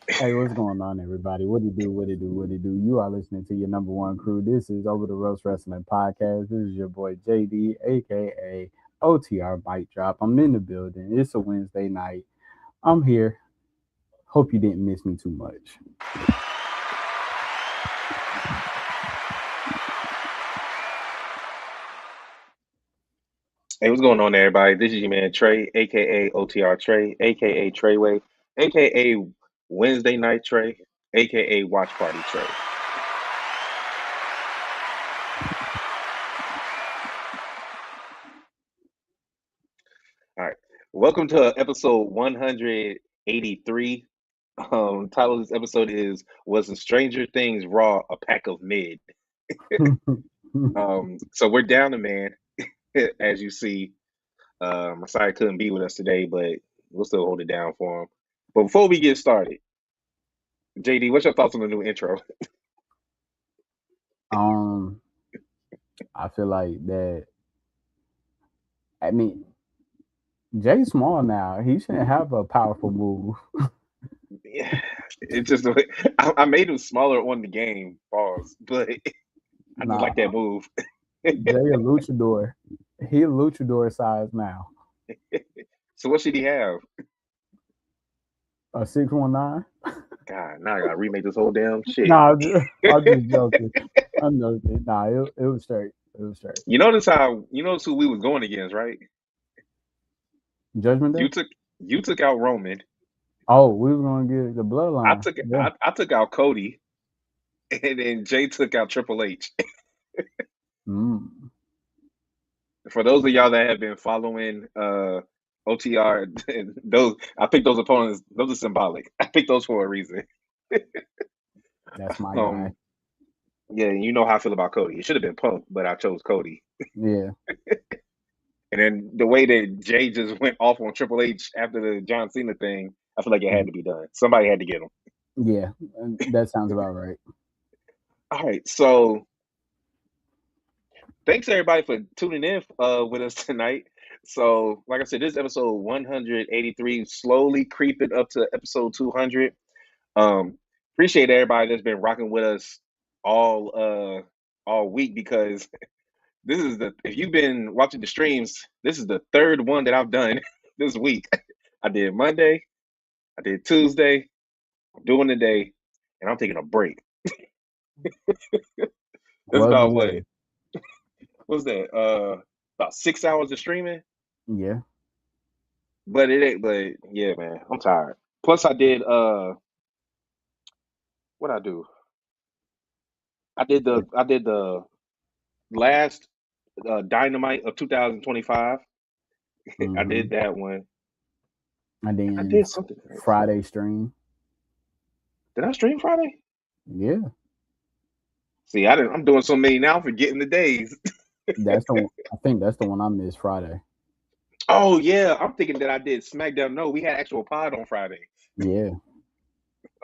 Hey, what's going on, everybody? What do you do? What do you do? What do you do? You are listening to your number one crew. This is Over the Roast Wrestling Podcast. This is your boy JD, aka OTR Bike Drop. I'm in the building. It's a Wednesday night. I'm here. Hope you didn't miss me too much. Hey, what's going on, everybody? This is your man Trey, aka OTR Trey, aka Treyway, aka Wednesday Night Trey, aka Watch Party Trey. All right, welcome to episode 183. Title of this episode is "Was the Stranger Things Raw a Pack of Mid?" So we're down a man, as you see. Masai couldn't be with us today, but we'll still hold it down for him. But before we get started, JD, what's your thoughts on the new intro? um, I feel like that. I mean, Jay Small now. He shouldn't have a powerful move. Yeah, it just I made him smaller on the game, pause, but I just Nah, like that move. Jay a luchador. He a luchador size now. So what should he have? A 619. God, now I gotta remake this whole damn shit. Nah, I'm just joking. I'm joking. Nah, it was straight. It was straight. You notice who we was going against, right? Judgment You Day. took you took out Roman. Oh, we were gonna get the I bloodline. took Yeah. I took out Cody, and then Jay took out Triple H. Mm. For those of y'all that have been following OTR, those I picked those opponents. Those are symbolic. I picked those for a reason. That's my guy. Um, yeah, you know how I feel about Cody. It should have been Punk, but I chose Cody. Yeah. And then the way that Jay just went off on Triple H after the John Cena thing, I feel like it had Mm. to be done. Somebody had to get him. Yeah. That sounds about right. All right, so thanks everybody for tuning in with us tonight. So, like I said, this is episode 183, slowly creeping up to episode 200. Um, Appreciate everybody that's been rocking with us all all week because this is the if you've been watching the streams, this is the third one that I've done this week. I did Monday, I did Tuesday, I'm doing today, and I'm taking a break. That's Well about what? deserved. What's that? About 6 hours of streaming. Yeah. But it ain't. But yeah, man, I'm tired. Plus, I did what I do? I did the last Dynamite of 2025. I Mm-hmm. did that one. And And I then did something else. Friday stream. Did I stream Friday? Yeah. See, I didn't. I'm doing so many now, I'm forgetting the days. That's the one. I think that's the one I missed Friday. Oh yeah, I'm thinking that I did SmackDown. No, we had actual pod on Friday. Yeah.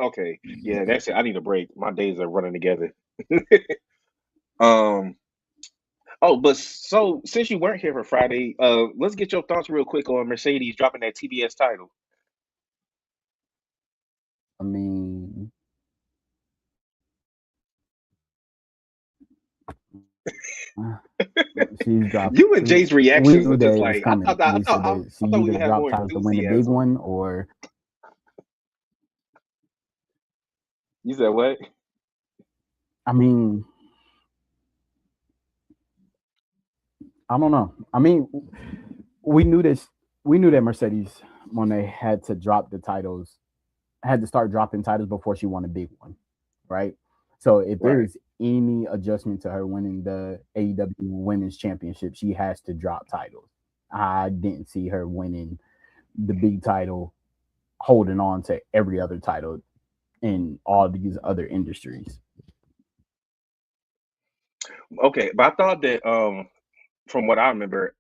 Okay, yeah, that's it. I need a break. My days are running together. Um. Oh, but so since you weren't here for Friday, let's get your thoughts real quick on Mercedes dropping that TBS title. I mean, she's dropped. You and Jay's We reactions knew are that just it was like I coming. thought. That, I We said thought. that she I thought we either would have dropped more titles to win the big enthusiasm. one, or You said what? I mean, I don't know. I mean, we knew this. We knew that Mercedes, when they had to drop the titles, had to start dropping titles before she won a big one, right? So if there Right. is any adjustment to her winning the AEW Women's Championship, she has to drop titles. I didn't see her winning the big title, holding on to every other title in all these other industries. Okay, but I thought that from what I remember,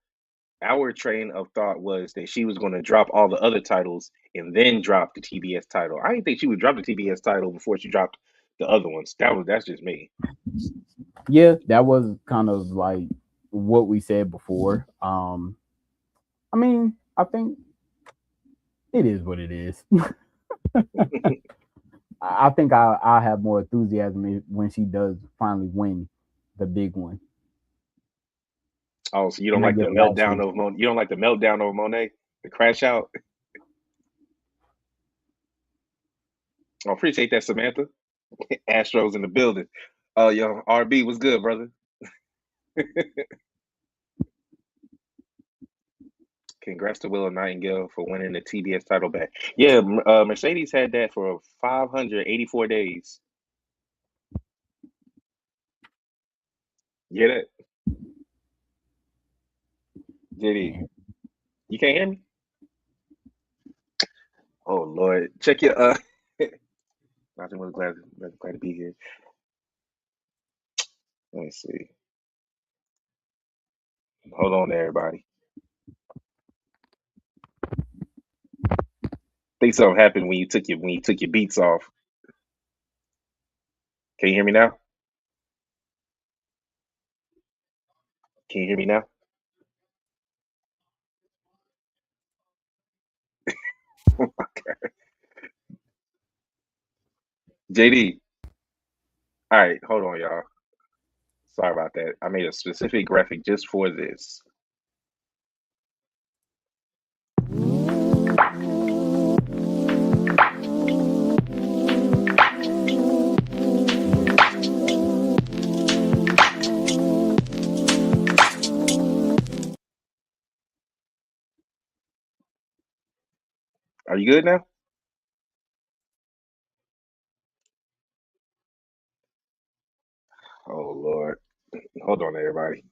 our train of thought was that she was going to drop all the other titles and then drop the TBS title. I didn't think she would drop the TBS title before she dropped the other ones. That's just me. Yeah, that was kind of like what we said before. I mean, I think It is what it is. I think I have more enthusiasm when she does finally win the big one Oh, so you don't than I like the did last meltdown season. of you don't like the meltdown of Monet, the crash out. I appreciate that, Samantha. Astros in the building. Oh, yo, RB was good, brother. Congrats to Willow Nightingale for winning the TBS title back. Yeah, Mercedes had that for 584 days. Get it? Did he? Can't. You can't hear me? Oh Lord, check your Nothing was glad to be here. Let me see. Hold on, everybody. Think something happened when you took your beats off. Can you hear me now? Can you hear me now? JD. All right, hold on, y'all. Sorry about that. I made a specific graphic just for this. Are you good now? Oh Lord. Hold on, everybody.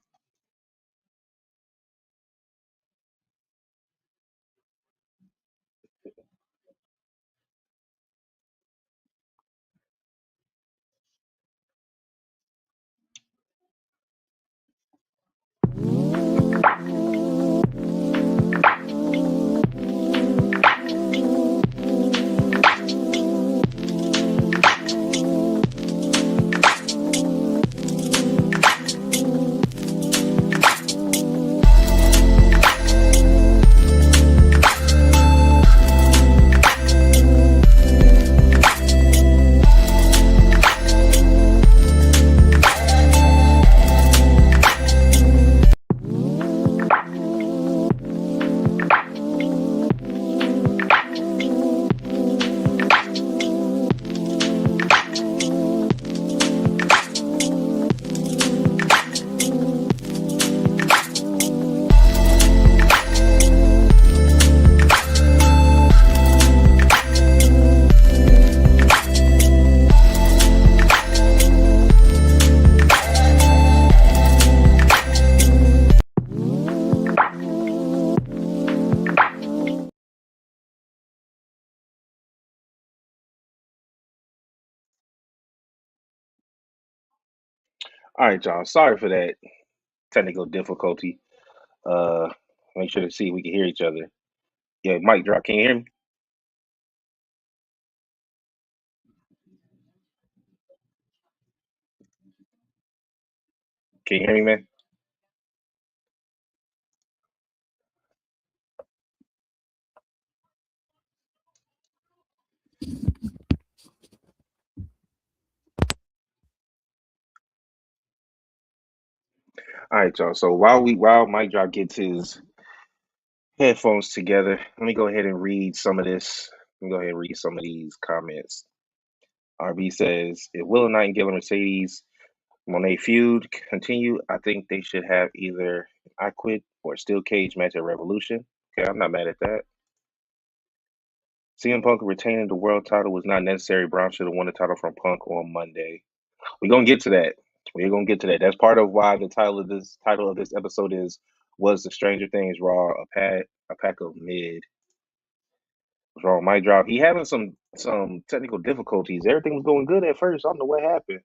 All right, y'all. Sorry for that technical difficulty. Uh, make sure to see if we can hear each other. Yeah, mic drop. Can you hear me? Can you hear me, man? All right, y'all. So while mic drop gets his headphones together, let me go ahead and read some of this. Let me go ahead and read some of these comments. RB says, if Willow Nightingale and Mercedes Monet feud continue, I think they should have either I Quit or Steel Cage match at Revolution. Okay, I'm not mad at that. CM Punk retaining the world title was not necessary. Brown should have won the title from Punk on Monday. We're gonna get to that. We're gonna get to that. That's part of why the title of this episode is was the Stranger Things Raw a pack of mid. What's wrong? Mic drop. He having some technical difficulties. Everything was going good at first. I don't know what happened.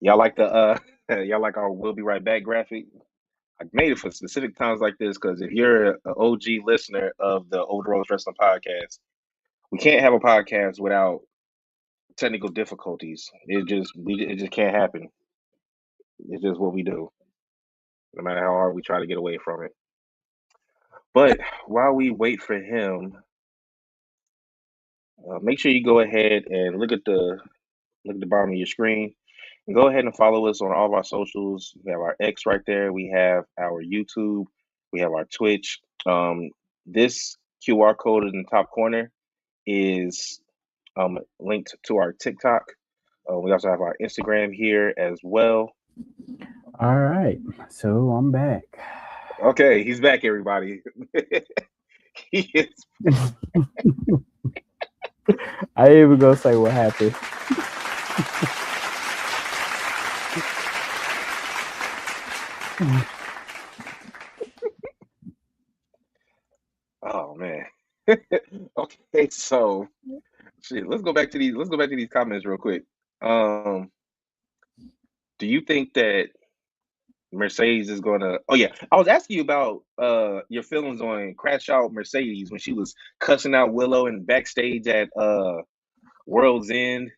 Y'all like the y'all like our "We'll be right back" graphic? I made it for specific times like this because if you're an OG listener of the Over the Road Wrestling podcast, we can't have a podcast without technical difficulties. It just can't happen. It's just what we do, no matter how hard we try to get away from it. But while we wait for him, make sure you go ahead and look at the bottom of your screen. And go ahead and follow us on all of our socials. We have our X right there. We have our YouTube. We have our Twitch. This QR code in the top corner is linked to our TikTok. We also have our Instagram here as well. All right, so I'm back. Okay, he's back, everybody. He is. I ain't even gonna say what happened. Oh man. Okay, so shit. Let's go back to these. Let's go back to these comments real quick. Um, do you think that Mercedes is gonna? Oh yeah, I was asking you about your feelings on Crash Out Mercedes when she was cussing out Willow and backstage at World's End,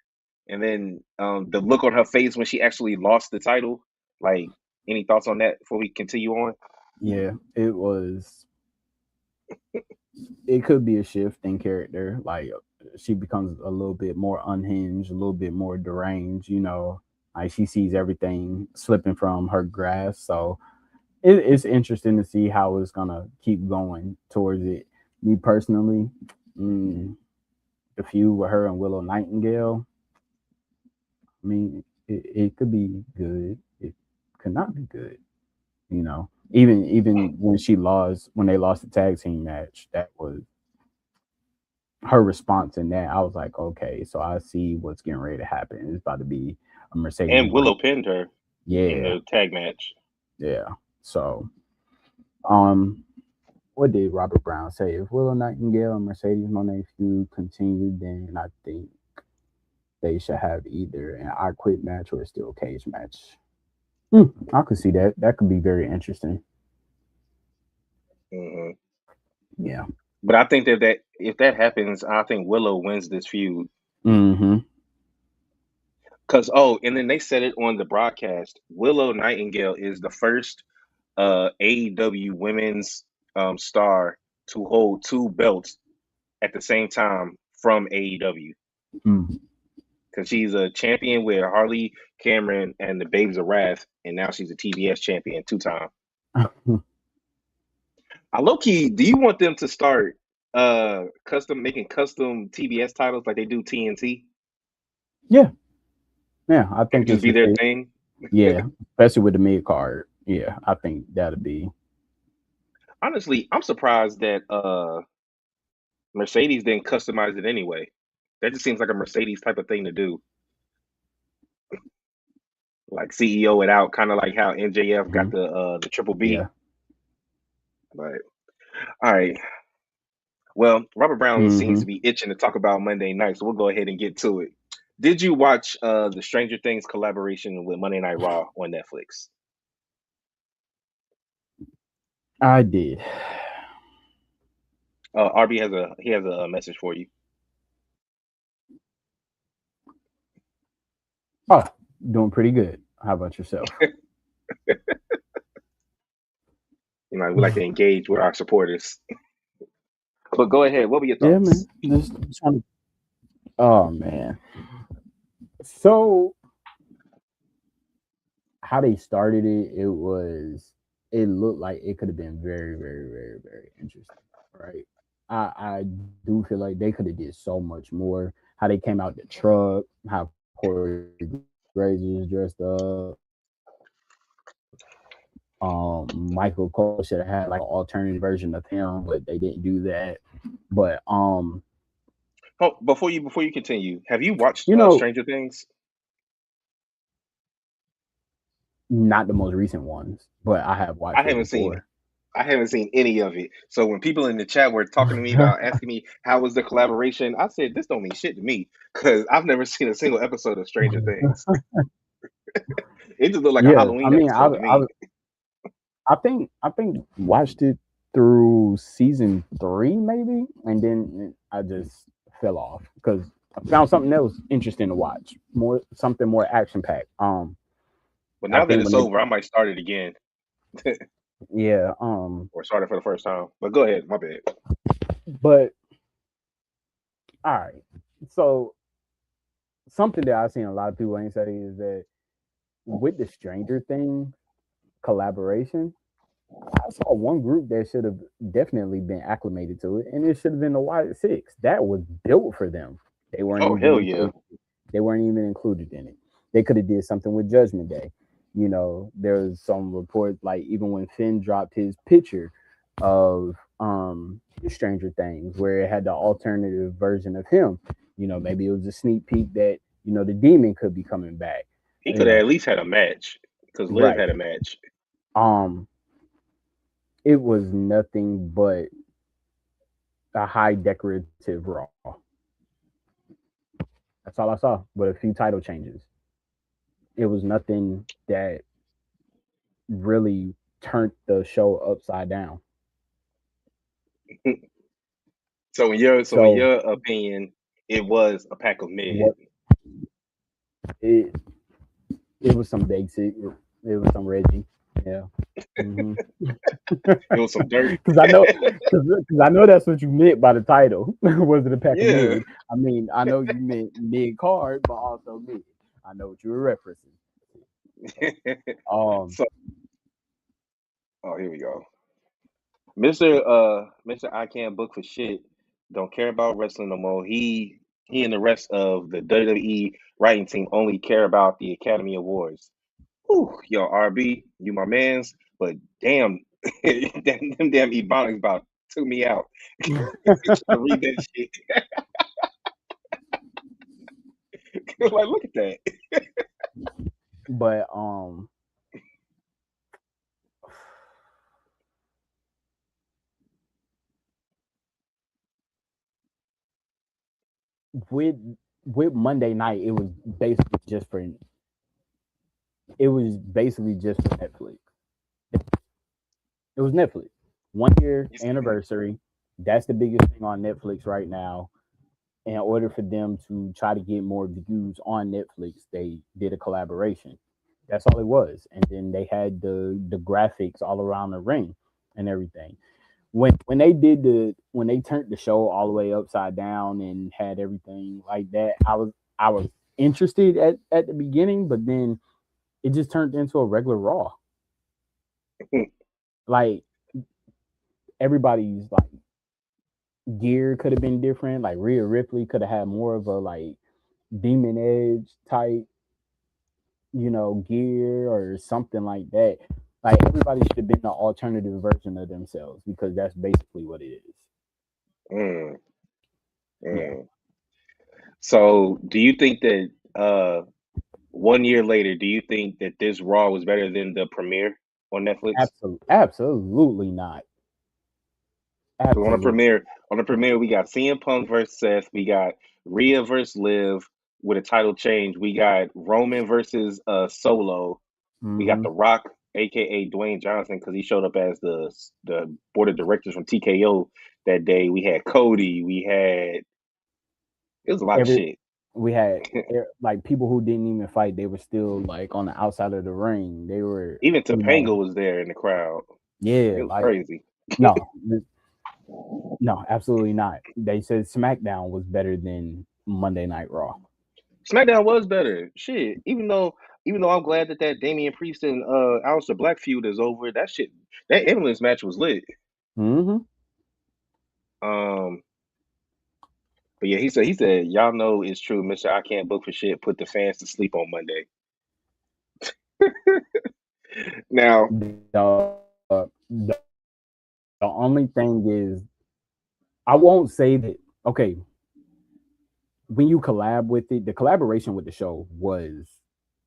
and then the look on her face when she actually lost the title. Like, any thoughts on that before we continue on? Yeah, it was. It could be a shift in character. Like she becomes a little bit more unhinged, a little bit more deranged. Like she sees everything slipping from her grasp. So it's interesting to see how it's gonna keep going towards it. Me personally, mm, the feud with her and Willow Nightingale. I mean, it could be good. It could not be good. Even when they lost the tag team match, that was her response in that. I was like, okay, so I see what's getting ready to happen. It's about to be a Mercedes And Willow break. pinned her in Yeah, the tag match. yeah. So, um, what did Robert Brown say? If Willow Nightingale and Mercedes Moné feud continue, then I think they should have either an I Quit match or a steel cage match. I could see that. That could be very interesting. Hmm. Yeah. But I think that if that happens, I think Willow wins this feud. Mm-hmm. Cause and then they said it on the broadcast. Willow Nightingale is the first AEW women's star to hold two belts at the same time from AEW. Mm. Because she's a champion with Harley Cameron and the Babes of Wrath, and now she's a TBS champion 2 time. I low key, do you want them to start making custom TBS titles like they do TNT Yeah. Yeah. I and think just it's be a their thing. thing? Yeah. Especially with the mid card. Yeah. I think that'll be. Honestly, I'm surprised that Mercedes didn't customize it anyway. That just seems like a Mercedes type of thing to do. Like CEO it out, kind of like how MJF got Mhm. the triple B. Yeah. But all right. Well, Robert Brown seems Mm-hmm. to be itching to talk about Monday night, so we'll go ahead and get to it. Did you watch the Stranger Things collaboration with Monday Night Raw on Netflix? I did. RB has a message for you. Oh, doing pretty good. How about yourself? You know, we like to engage with our supporters. But go ahead. What were your Yeah, man. thoughts? Just trying to. Oh man. So how they started it, it looked like it could have been very, very, very, very interesting. Right. I do feel like they could have did so much more. How they came out the truck, how Corey Graves was dressed up. Michael Cole should have had like an alternative version of him, but they didn't do that. But Oh, before you continue, have you you watched know, Stranger Things? not the most recent ones, but I have I watched it haven't seen before. I haven't seen any of it. So when people in the chat were talking to me about asking me how was the collaboration, I said this don't mean shit to me because I've never seen a single episode of Stranger Things. It just looked like a Yeah, I Halloween mean, episode to me. I think watched it through season 3 maybe, and then I just fell off because I found something else interesting to watch, something more action packed. But I now that think it's when they over, I might start it again. Yeah. or started for the first time. But go ahead, my bad. But all right. So something that I've seen a lot of people ain't say is that with the Stranger Things collaboration, I saw one group that should have definitely been acclimated to it, and it should have been the White Six. That was built for them. They weren't Oh even hell yeah. included. They weren't even included in it. They could have did something with Judgment Day. You know, there's some reports like even when Finn dropped his picture of Stranger Things, where it had the alternative version of him. You know, maybe it was a sneak peek that the demon could be coming back. He You could have know, at least had a match because Liv right? had a match. Um, it was nothing but a high decorative Raw. That's all I saw, with a few title changes. It was nothing that really turned the show upside down. So in So your opinion, it was a pack of mid. what it it was some basic. It was some Reggie. Yeah. Mm-hmm. It was some dirt. Because I know that's what you meant by the title. Was it a pack of Yeah. mid? I mean, I know you meant mid card, but also mid. I know what you were referencing. Um, So oh here we go. Mr. I can't book for shit. Don't care about wrestling no more. He and the rest of the WWE writing team only care about the Academy Awards. Whew, yo, RB, you my man's, but damn, them damn Ebonics about took me out. Trying to read that shit. Like, look at that. but with with Monday night, it was basically just for Netflix. It was Netflix. 1 year anniversary. That's the biggest thing on Netflix right now. In order for them to try to get more views on Netflix, they did a collaboration. That's all it was. And then they had the graphics all around the ring and everything. When they turned the show all the way upside down and had everything like that, I was interested at the beginning, but then it just turned into a regular Raw. Like everybody's like gear could have been different. Like Rhea Ripley could have had more of a like demon edge type, gear or something like that. Like everybody should have been the alternative version of themselves because that's basically what it is. Mm, Yeah, mm. So, do you think that 1 year later, do you think that this Raw was better than the premiere on Netflix? absolutely not. So Absolutely. on the premiere, we got CM Punk versus Seth. We got Rhea versus Liv with a title change. We got Roman versus Solo. We got Mm-hmm. The Rock, aka Dwayne Johnson, because he showed up as the board of directors from TKO that day. We had Cody. We had it was a lot of Every shit. we had like people who didn't even fight. They were still like on the outside of the ring. They were, Even you know, Topanga was there in the crowd. yeah, It was like crazy. no, no, absolutely not. They said SmackDown was better than Monday Night Raw. SmackDown was better. Shit. Even though I'm glad that Damian Priest and Aleister Black feud is over. That shit, that ambulance match was lit. Mm-hmm. Um, but yeah, he said y'all know it's true, Mister. I can't book for shit. Put the fans to sleep on Monday. Now, The only thing is, I won't say that. Okay, when you collab with it, the collaboration with the show was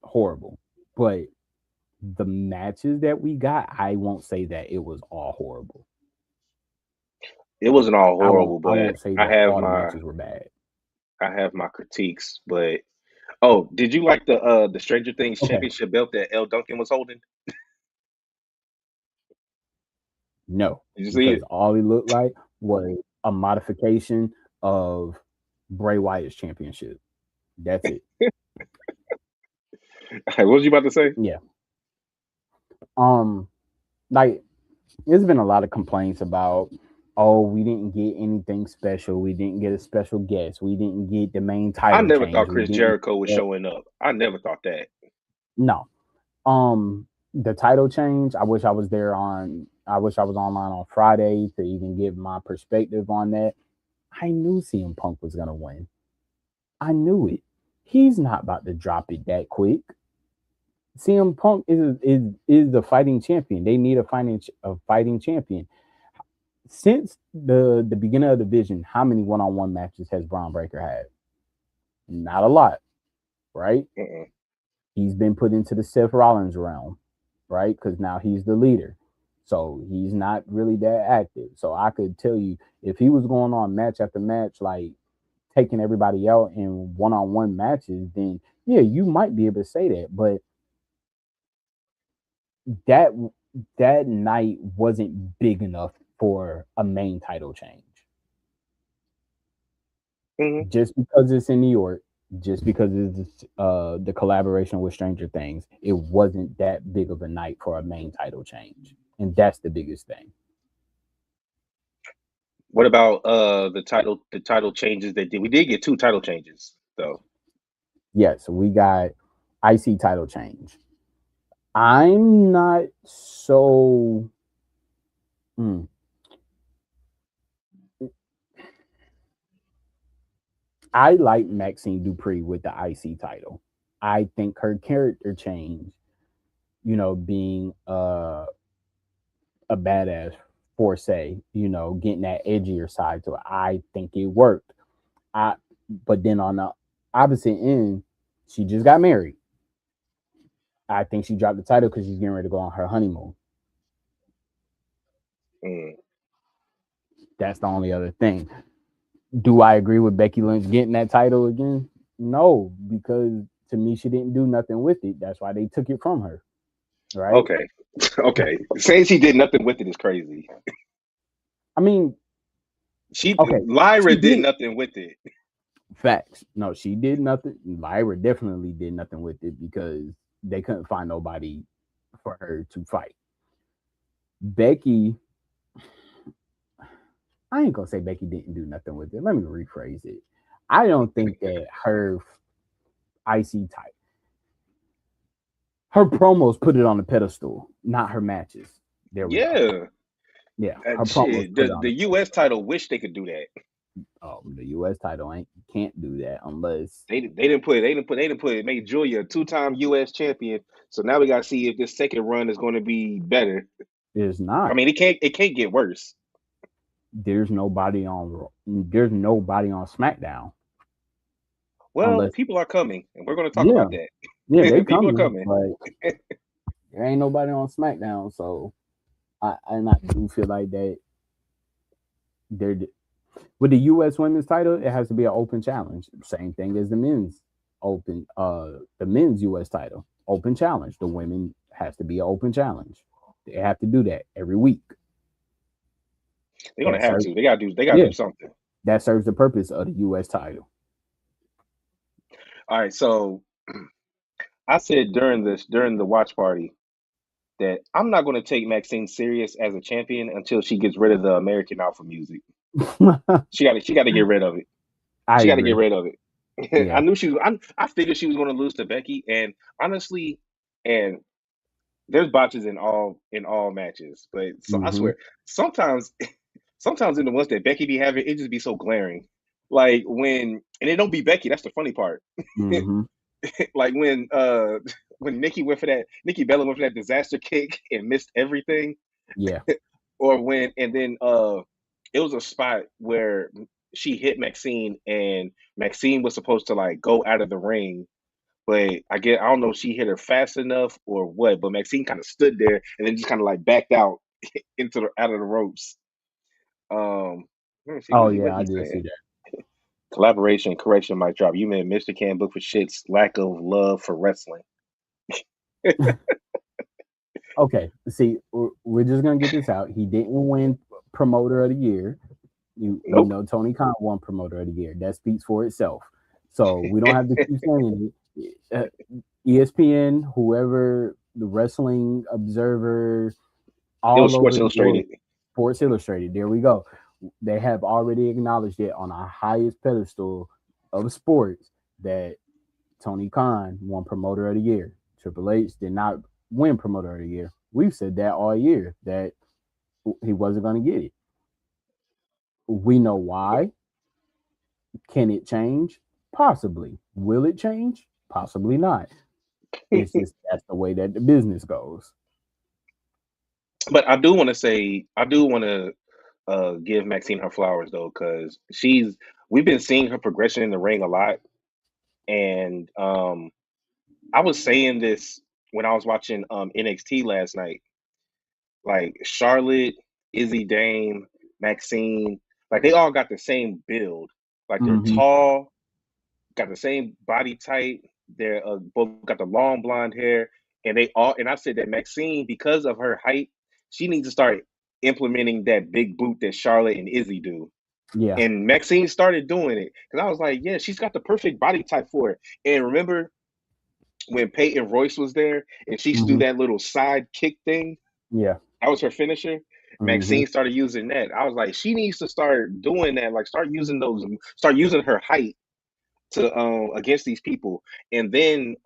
horrible, but the matches that we got, I won't say that it was all horrible. it wasn't all I won't. horrible, I but won't say I that have all the my matches were bad. I have my critiques. But oh, did you like the Stranger Things Okay, championship belt that L Duncan was holding? no, Did you see because it? all he looked like was a modification of Bray Wyatt's championship. That's it. What was you about to say? Yeah. Um, like. there's been a lot of complaints about, oh, we didn't get anything special. We didn't get a special guest. We didn't get the main I title never change. thought We Chris didn't Jericho was get showing up. I never thought that. no. The title change. I wish I was online on Friday to even give my perspective on that. I knew CM Punk was gonna win. I knew it. He's not about to drop it that quick. CM Punk is the fighting champion. They need a fighting champion. Since the beginning of the division, how many one on one matches has Braun Breaker had? Not a lot, right? Mm-mm. He's been put into the Seth Rollins realm, right? Because now he's the leader. So he's not really that active. So I could tell you if he was going on match after match, like taking everybody out in one on one matches, then yeah, you might be able to say that. But that that night wasn't big enough for a main title change. Mm-hmm. Just because it's in New York, just because it's the collaboration with Stranger Things, it wasn't that big of a night for a main title change, and that's the biggest thing. What about the title changes they did? We did get two title changes though. Yes, we got IC title change. I'm not so. mm, I like Maxine Dupree with the IC title. I think her character change, being a badass for say, getting that edgier side to it. I think it worked. I but then on the opposite end, she just got married. I think she dropped the title because she's getting ready to go on her honeymoon. Mm. That's the only other thing. Do I agree with Becky Lynch getting that title again? No, because to me she didn't do nothing with it. That's why they took it from her. Right? Okay, okay. Saying she did nothing with it is crazy. I mean, She okay, she Lyra did did nothing with it. facts. No, she did nothing. Lyra definitely did nothing with it because they couldn't find nobody for her to fight. Becky, I ain't gonna say Becky didn't do nothing with it. Let me rephrase it. I don't think that her IC type, her promos put it on the pedestal, not her matches. There we go. Yeah, Yeah, her promos shit. put it The on the the U.S. title wish they could do that. the US title ain't can't do that unless They didn't put made Julia a two-time U.S. champion. So now we gotta see if this second run is going to be better. there's I not. mean, it can't get worse. There's nobody on SmackDown Well, unless people are coming, and we're going to talk yeah, about yeah, they that. People are coming, coming. but there ain't nobody on SmackDown, so I do feel like that they're with the U.S. Women's title, it has to be an open challenge. Same thing as the men's U.S. title, open challenge. The women has to be an open challenge. They have to do that every week. They're going That to have serves, to. They got to yeah, do something. that serves the purpose of the U.S. title. All right. So I said during the watch party that I'm not going to take Maxine serious as a champion until she gets rid of the American Alpha music. She got to get rid of it. I She got to get agree. rid of it. I Yeah. knew she was. I figured she was going to lose to Becky, and honestly, and there's botches in all matches, but so I Hmm. swear sometimes in the ones that Becky be having, it just be so glaring. Like and it don't be Becky. That's the funny part. Hmm. Like when Nikki Bella went for that disaster kick and missed everything, Yeah. or when and then it was a spot where she hit Maxine and Maxine was supposed to like go out of the ring, but I don't know if she hit her fast enough or what, but Maxine kind of stood there and then just kind of like backed out out of the ropes. Let me see Oh what yeah, I he's did saying. see that. Collaboration correction might drop. You mean Mr. Can book for shit's lack of love for wrestling. Okay, see, we're just gonna get this out. He didn't win promoter of the year. We Nope. know Tony Khan won promoter of the year. That speaks for itself. So we don't have to keep saying it. ESPN, whoever the Wrestling Observer, It was all over Sports the world. Illustrated. Sports Illustrated. There we go. They have already acknowledged it on our highest pedestal of sports that Tony Khan won Promoter of the Year. Triple H did not win Promoter of the Year. We've said that all year that he wasn't going to get it. We know why. Can it change? Possibly. Will it change? Possibly not. It's just that's the way that the business goes. But I do want to say, I do want to give Maxine her flowers though, because we've been seeing her progression in the ring a lot, and I was saying this when I was watching NXT last night. Like Charlotte, Izzy Dame, Maxine, like they all got the same build. Like they're Mm-hmm. tall, got the same body type. They're both got the long blonde hair, and they all. And I said that Maxine, because of her height, she needs to start implementing that big boot that Charlotte and Izzy do. Yeah. And Maxine started doing it because I was like, yeah, she's got the perfect body type for it. And remember when Peyton Royce was there and she used to do Mm-hmm. that little side kick thing? Yeah. That was her finisher. Mm-hmm. Maxine started using that. I was like, she needs to start doing that. Like, start using her height to against these people. And then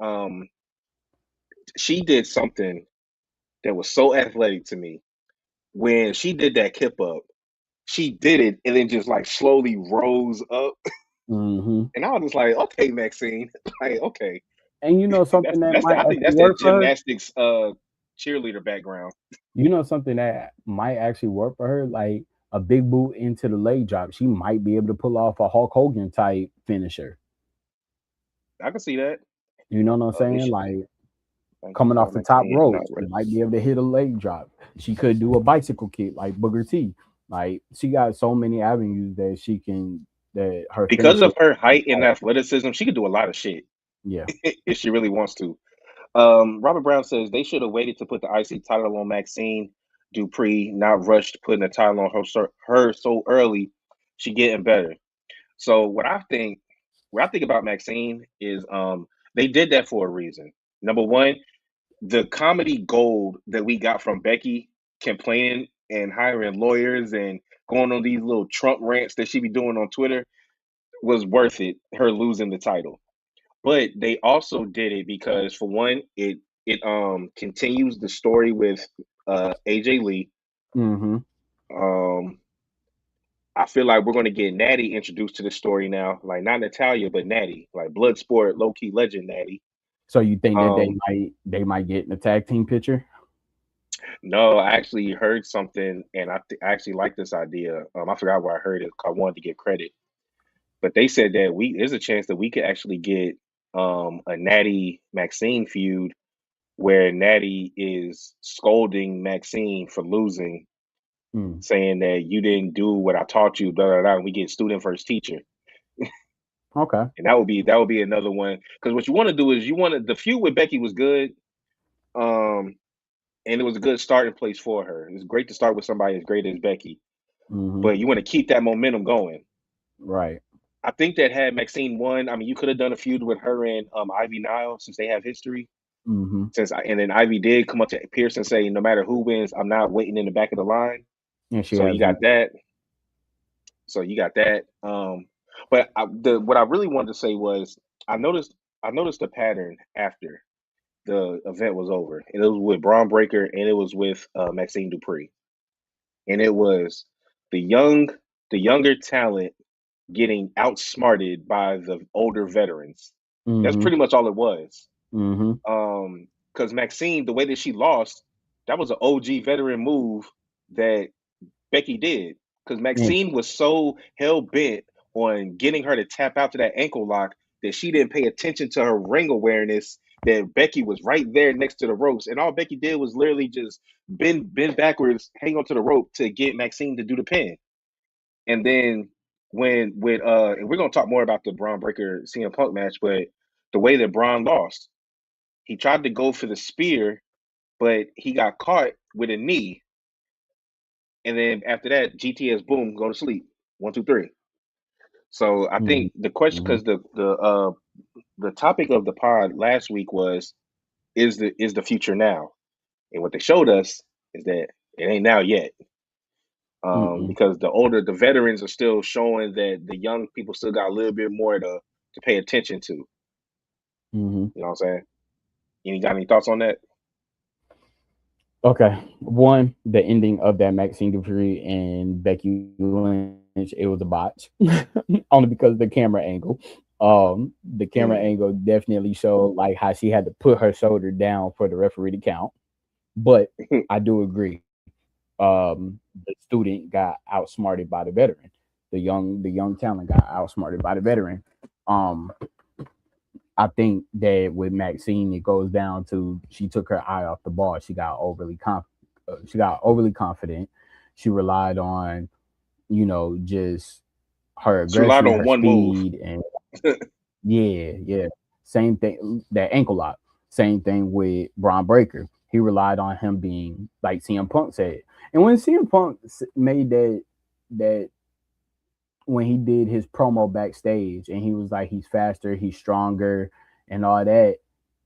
she did something that was so athletic to me when she did that kip up. She did it and then just like slowly rose up, Mm-hmm. and I was just like, okay, Maxine, like okay, And you know something that might I think actually that's that work for her. gymnastics cheerleader background. You know something that might actually work for her, like a big boot into the leg drop. She might be able to pull off a Hulk Hogan type finisher. I can see that. You know what I'm saying? Misha, Like thank you coming for off the top Maxine. rope, Not she right. might be able to hit a leg drop. She could do a bicycle kick like Booker T. Like she got so many avenues that she can that her Because finisher. of her height and athleticism, she could do a lot of shit Yeah. if she really wants to. Robert Brown says they should have waited to put the IC title on Maxine Dupree, not rushed putting the title on her so early. She getting better. So what I think about Maxine is they did that for a reason. Number one, the comedy gold that we got from Becky complaining and hiring lawyers and going on these little Trump rants that she be doing on Twitter was worth it, her losing the title. But they also did it because for one, it continues the story with AJ Lee. Mm-hmm. Um I feel like we're gonna get Natty introduced to the story now. Like not Natalia, but Natty, like Bloodsport low key legend Natty. So you think that Um they might get in a tag team picture? no, I actually heard something and I actually like this idea. I forgot where I heard it. I wanted to get credit. But they said that we there's a chance that we could actually get a Natty Maxine feud where Natty is scolding Maxine for losing, Mm. saying that you didn't do what I taught you, blah blah blah. And we get student first teacher, Okay. and that would be another one. Because what you want to do is the feud with Becky was good, um, and it was a good starting place for her. It's great to start with somebody as great as Becky, Mm-hmm. but you want to keep that momentum going. Right. I think that had Maxine won, I mean, you could have done a feud with her and Ivy Nile since they have history. Mm-hmm. And then Ivy did come up to Pierce and say, no matter who wins, I'm not waiting in the back of the line. And she So you has got one. that. So you got that. But what I really wanted to say was I noticed I noticed a pattern after the event was over, and it was with Braun Breaker and it was with Maxine Dupree, and it was the young the younger talent getting outsmarted by the older veterans. That's Mm-hmm. pretty much all it was. Mm-hmm. Because Maxine, the way that she lost, that was an OG veteran move that Becky did. Because And Maxine was so hell bent on getting her to tap out to that ankle lock that she didn't pay attention to her ring awareness. That Becky was right there next to the ropes, and all Becky did was literally just bend backwards, hang onto the rope to get Maxine to do the pin. And then and we're gonna talk more about the Braun Breaker CM Punk match, but the way that Braun lost, he tried to go for the spear, but he got caught with a knee. And then after that, GTS boom, go to sleep. One, two, three. So I mm-hmm. think the question, Mm-hmm. because the topic of the pod last week was is the future now, and what they showed us is that It ain't now yet. Mm-mm. Because the veterans are still showing that the young people still got a little bit more to pay attention to. You Mm-hmm. know what I'm saying? You got any thoughts on that? Okay. One, the ending of that Maxine Dupree and Becky Lynch, it was a botch. Only because the camera angle. The camera angle Mm. definitely showed like how she had to put her shoulder down for the referee to count. But I do agree. The student got outsmarted by the veteran. The young talent got outsmarted by the veteran. Um, I think that with Maxine, it goes down to she took her eye off the ball. She got overly confident. She relied on just her She relied aggression, on her one move. speed, and yeah, yeah. Same thing. That ankle lock. Same thing with Braun Breaker. He relied on him being like CM Punk said. And when CM Punk made that when he did his promo backstage and he was like he's faster, he's stronger, and all that,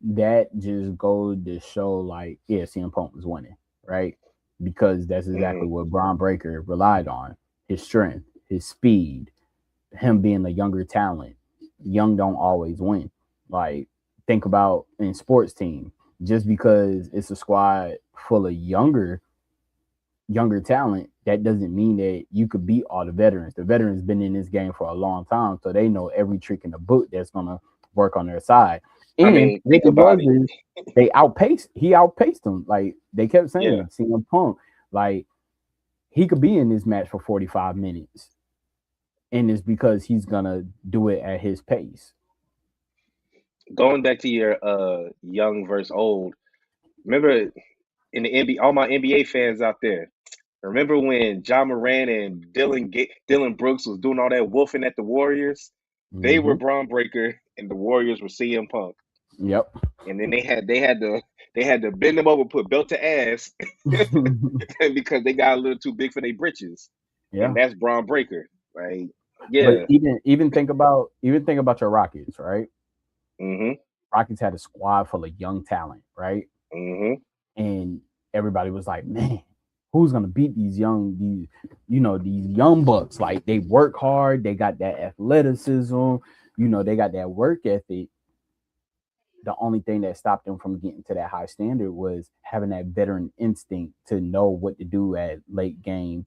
that just goes to show like yeah, CM Punk was winning, right? Because that's exactly Hmm. what Braun Breaker relied on: his strength, his speed, him being a younger talent. Young don't always win. Like think about in sports team, just because it's a squad full of younger talent, that doesn't mean that you could beat all the veterans. The veterans been in this game for a long time, so they know every trick in the book that's gonna work on their side. I And mean, what think it was about it. is he outpaced them. Like they kept Yeah. saying, CM Punk, like he could be in this match for 45 minutes. And it's because he's gonna do it at his pace. Going back to your young versus old. Remember in the NBA, all my NBA fans out there. Remember when John Moran and Dylan Brooks was doing all that wolfing at the Warriors? They were Hmm. Braun Breaker and the Warriors were CM Punk. Yep. And then they had to bend them over, put belt to ass because they got a little too big for their britches. And Yeah. that's Braun Breaker. Like, But yeah. even think about your Rockets, right? Mm-hmm. Rockets had a squad full of young talent, right? Mm-hmm. And everybody was like, man, who's gonna beat these young bucks? Like they work hard, they got that athleticism, they got that work ethic. The only thing that stopped them from getting to that high standard was having that veteran instinct to know what to do at late game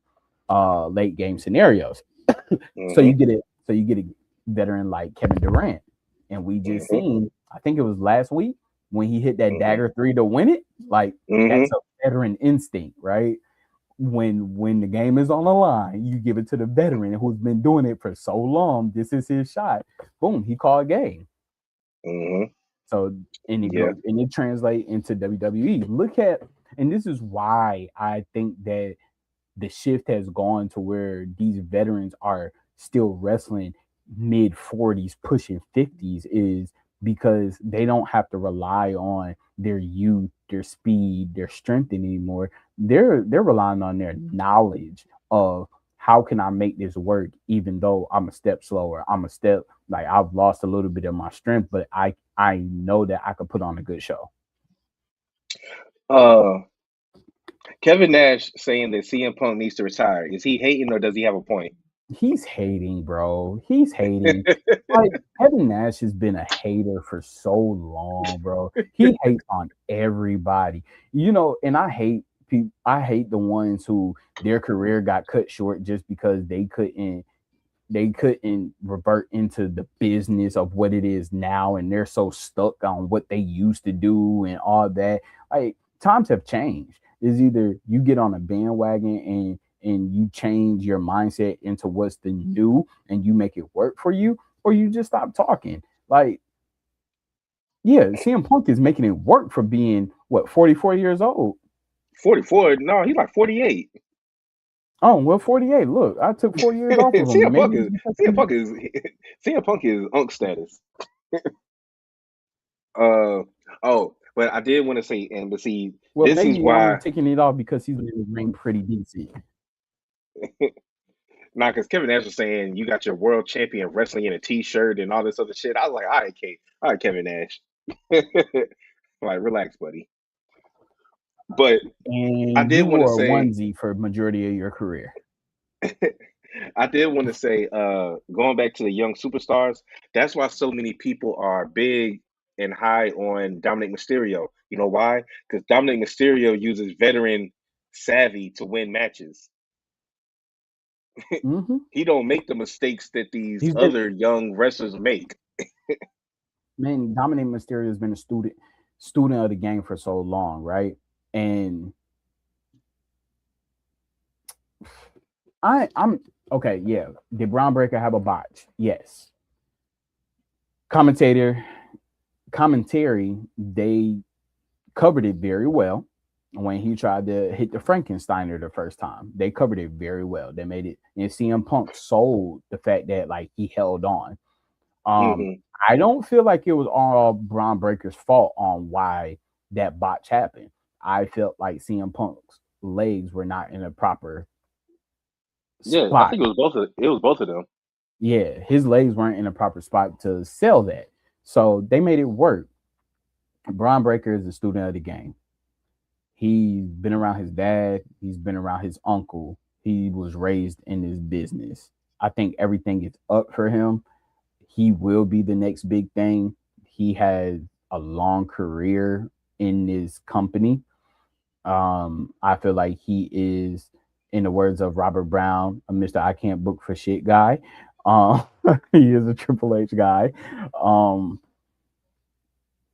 scenarios. So Mm-hmm. you get a veteran like Kevin Durant, and we just Mm-hmm. seen. I think it was last week when he hit that Mm-hmm. dagger three to win it. Like Mm-hmm. that's a veteran instinct, right? When the game is on the line, you give it to the veteran who's been doing it for so long. This is his shot. Boom, he called game. Mm-hmm. So Yeah. and it translates into WWE. And this is why I think that the shift has gone to where these veterans are still wrestling mid 40s, pushing 50s, is because they don't have to rely on their youth, their speed, their strength anymore. They're relying on their knowledge of how can I make this work even though I'm a step slower. I'm a step like I've lost a little bit of my strength, but I know that I could put on a good show. Uh Kevin Nash saying that CM Punk needs to retire. Is he hating or does he have a point? He's hating, bro. He's hating. Like Kevin Nash has been a hater for so long, bro. He hates on everybody. And I hate the ones who their career got cut short just because they couldn't revert into the business of what it is now, and they're so stuck on what they used to do and all that. Like times have changed. Is either you get on a bandwagon and you change your mindset into what's the new and you make it work for you, or you just stop talking. Like, yeah, CM Punk is making it work for being what 44 years old. 44? No, he's like 48. Oh well, 48. Look, I took 4 years off of him. CM Punk Maybe it's is because CM Punk is CM Punk is unk status. Uh oh, but I did want to say, and but see, well, this is maybe only why. taking it off because he's in the ring pretty decent. Nah, because Kevin Nash was saying you got your world champion wrestling in a t-shirt and all this other shit. I was like, all right, Kevin Nash. Like, relax, buddy. But I And did you want to wore a say, onesie for majority of your career. I did want to say, going back to the young superstars, that's why so many people are big and high on Dominic Mysterio. You know why? Because Dominic Mysterio uses veteran savvy to win matches. Hmm. He don't make the mistakes that these He's been other young wrestlers make. Man, Dominic Mysterio has been a student of the game for so long, right? And I'm okay. Yeah, did Brown Breaker have a botch? Yes. Commentator commentary, they covered it very well when he tried to hit the Frankensteiner the first time. They covered it very well. They made it, and CM Punk sold the fact that like he held on. Um, Hmm. I don't feel like it was all Braun Breaker's fault on why that botch happened. I felt like CM Punk's legs were not in a proper Yeah, I spot. think it was both of them. Yeah, his legs weren't in a proper spot to sell that. So they made it work. Braun Breaker is a student of the game. He's been around his dad, he's been around his uncle. He was raised in this business. I think everything is up for him. He will be the next big thing. He has a long career in this company. I feel like he is, in the words of Robert Brown, a Mr. I can't book for shit guy. Um, he is a Triple H guy. Um,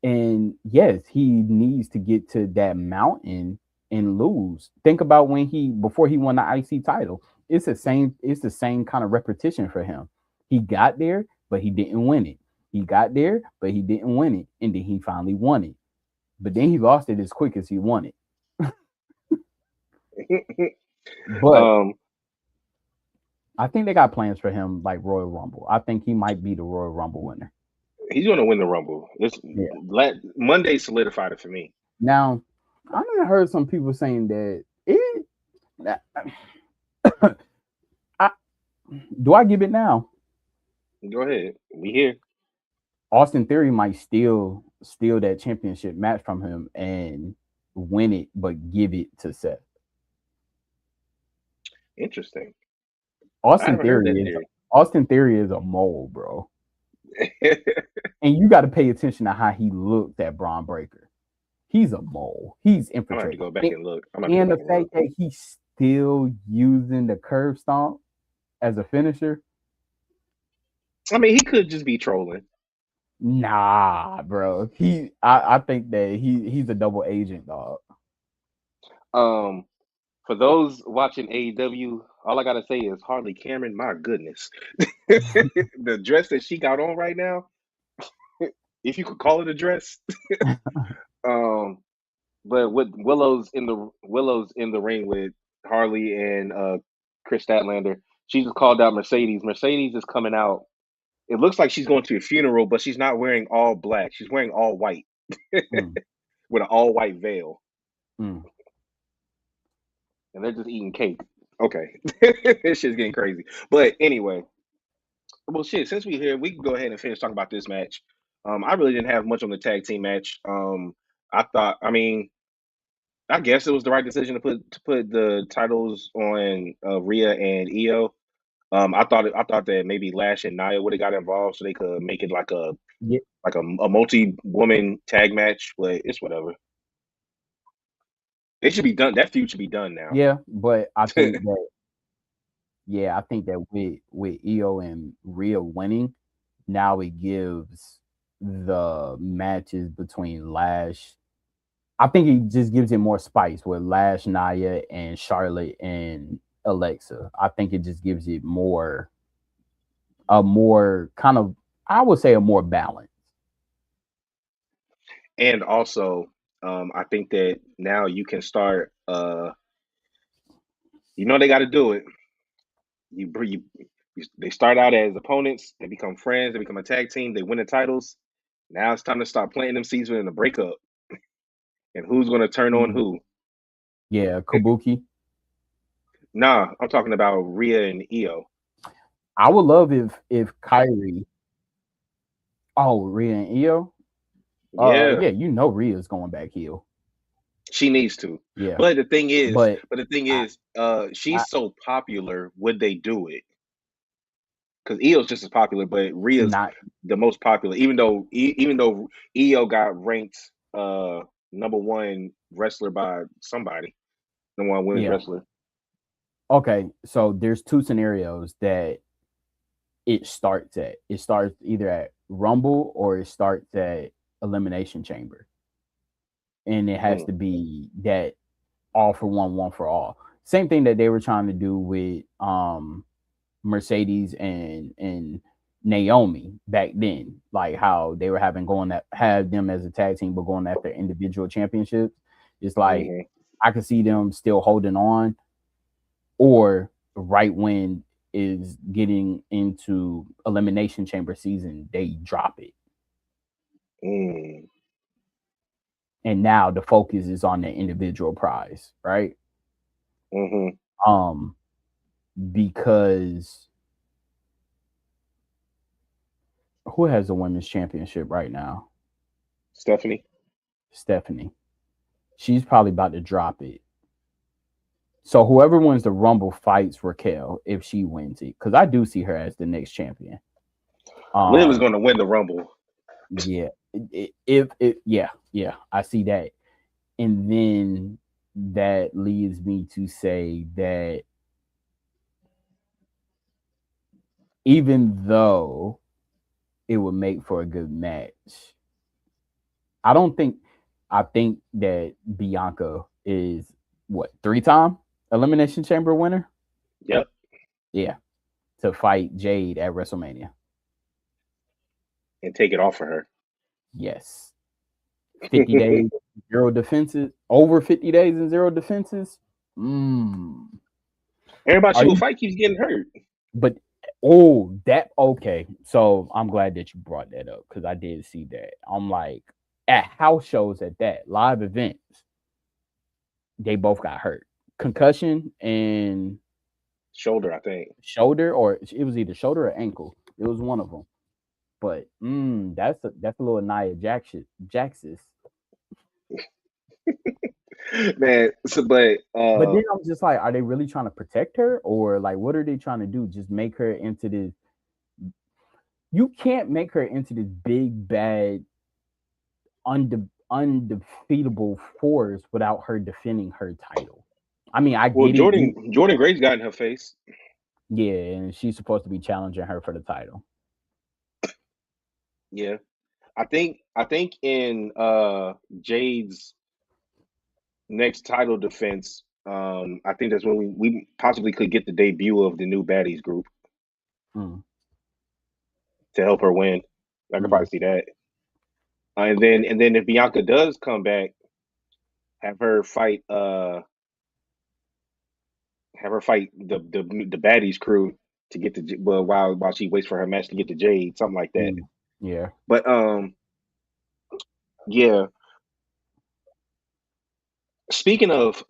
and yes, he needs to get to that mountain and lose. Think about when he before he won the IC title. It's the same kind of repetition for him. He got there, but he didn't win it. He got there, but he didn't win it. And then he finally won it. But then he lost it as quick as he won it. But um, I think they got plans for him like Royal Rumble. I think he might be the Royal Rumble winner. he's going to win the Rumble. Yeah. Monday solidified it for me. Now, I heard some people saying that it I, do I give it now? Go ahead. We here. Austin Theory might steal that championship match from him and win it, but give it to Seth. Interesting. I Austin haven't heard Theory that is theory. Austin Theory is a mole, bro. And you got to pay attention to how he looked at Braun Breaker. He's a mole. He's I'm gonna have to infiltrating. go back and look. I'm gonna have to go And the back and look. fact that he's still using the curve stomp as a finisher, I mean, he could just be trolling. nah, bro. I think that he's a double agent, dog. Um, for those watching AEW, all I gotta say is Harley Cameron. My goodness, the dress that she got on right now, if you could call it a dress. Um, but with Willow's in the ring with Harley and Chris Statlander. She just called out Mercedes. Mercedes is coming out. It looks like she's going to a funeral, but she's not wearing all black. She's wearing all white Mm, with an all white veil, mm. and they're just eating cake. Okay, this shit's getting crazy. But anyway, well, shit. Since we're here, we can go ahead and finish talking about this match. I really didn't have much on the tag team match. I thought, I mean, I guess it was the right decision to put the titles on Rhea and Io. I thought that maybe Lash and Nia would have got involved so they could make it Yeah, like a multi woman tag match, but it's whatever. It should be done. That feud should be done now. yeah, but I think that with Io and Rhea winning, now it gives the matches between Lash. I think it just gives it more spice with Lash, Nia, and Charlotte and Alexa. I think it just gives it a more kind of, I would say, a more balance. And also, I think that now you can start. They got to do it. They start out as opponents. They become friends. They become a tag team. They win the titles. Now it's time to start planting them seeds in the breakup and who's going to turn on Mm. who. Yeah, Kabuki. Nah, I'm talking about Rhea and Io. I would love if Kyrie. Oh, Rhea and Io. Yeah, Yeah, Rhea's going back heel. She needs to. Yeah, But the thing is, but but the thing I, is, I she's so popular. Would they do it? Because Io's just as popular, but Rhea's not the most popular. Even though Io got ranked number one wrestler by somebody, number one women's yeah. wrestler. Okay, so there's two scenarios that it starts at. It starts either at Rumble or it starts at Elimination Chamber, and it has Mm, to be that all for one for all. Same thing that they were trying to do with Mercedes and Naomi back then, like how they were having going that had them as a tag team, but going after individual championships. It's like hmm I could see them still holding on, or right when is getting into elimination chamber season, they drop it, mm, and now the focus is on the individual prize, right? hmm Um, because who has the women's championship right now? Stephanie. Stephanie. She's probably about to drop it. So whoever wins the Rumble fights Raquel if she wins it, because I do see her as the next champion. Liv is Um, going to win the Rumble. yeah, if it, yeah, I see that, and then that leads me to say that even though it would make for a good match, I don't think. I think that Bianca is what 3-time Elimination Chamber winner. Yep, Yeah, to fight Jade at WrestleMania. and take it off for her. Yes, 50 days, zero defenses, over 50 days and zero defenses. Mm. Everybody Are she will you, fight keeps getting hurt. but oh, that okay. So I'm glad that you brought that up because I did see that. I'm like, at house shows at that live events, they both got hurt. Concussion and Shoulder, I think. shoulder, or it was either shoulder or ankle. It was one of them. But that's a little Nia Jaxis. Man, so but But then I'm just like, are they really trying to protect her, or like, what are they trying to do? Just make her into this? You can't make her into this big bad, undefeatable force without her defending her title. I mean, I well, get it. Jordan Grace got in her face. Yeah, and she's supposed to be challenging her for the title. Yeah. I think in Jade's next title defense, I think that's when we possibly could get the debut of the new baddies group Mm, to help her win. I could mm, probably see that. And then if Bianca does come back, have her fight the baddies crew to get the well while she waits for her match to get the Jade, something like that. mm. Yeah. But yeah, speaking of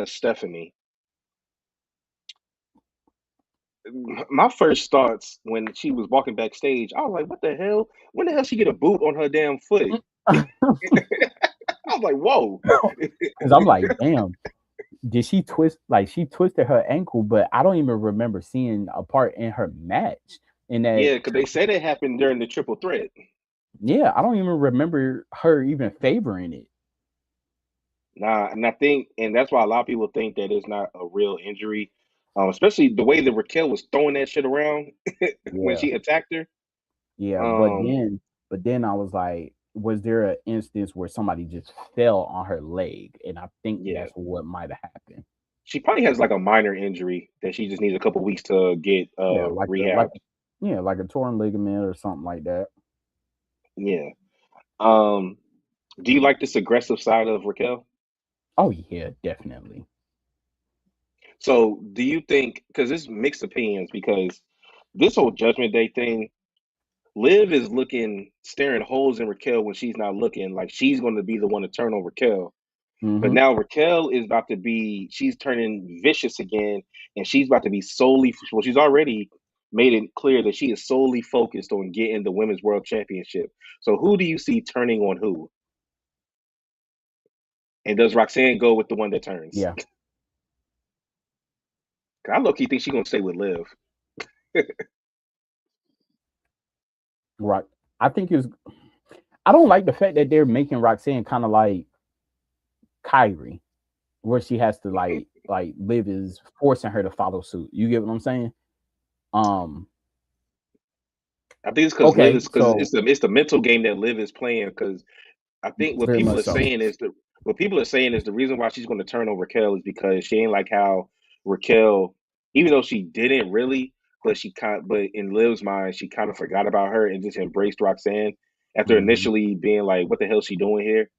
Stephanie, my first thoughts when she was walking backstage, I was like, "What the hell? When the hell she get a boot on her damn foot?" I was like, "Whoa!" Because I'm like, damn, did she twist? Like she twisted her ankle, but I don't even remember seeing a part in her match in that. Yeah, because they said it happened during the triple threat. Yeah, I don't even remember her even favoring it. Nah, and I think, and that's why a lot of people think that it's not a real injury, especially the way that Raquel was throwing that shit around when Yeah, she attacked her. yeah, Um, but then I was like, was there an instance where somebody just fell on her leg? And I think yeah, that's what might have happened. she probably has like a minor injury that she just needs a couple weeks to get Yeah, rehab. like a torn ligament or something like that. Yeah. Um, do you like this aggressive side of Raquel? Oh yeah, definitely. So, do you think, because there's mixed opinions, because this whole Judgment Day thing, Liv is looking, staring holes in Raquel when she's not looking, like she's going to be the one to turn on Raquel. But Mm-hmm. now Raquel is about to be, she's turning vicious again, and she's about to be solely, well, she's already made it clear that she is solely focused on getting the Women's World Championship. So, who do you see turning on who? And does Roxanne go with the one that turns? Yeah, 'Cause I low key think she's gonna stay with Liv. right. I think it's. I don't like the fact that they're making Roxanne kind of like Kyrie, where she has to like Liv is forcing her to follow suit. You get what I'm saying? Um. I think it's Okay. because So it's the mental game that Liv is playing. Because I think very much so. what people are saying is the reason why she's going to turn on Raquel is because she ain't like how Raquel, even though she didn't really, but in Liv's mind, she kind of forgot about her and just embraced Roxanne after Hmm. initially being like, "What the hell she doing here?"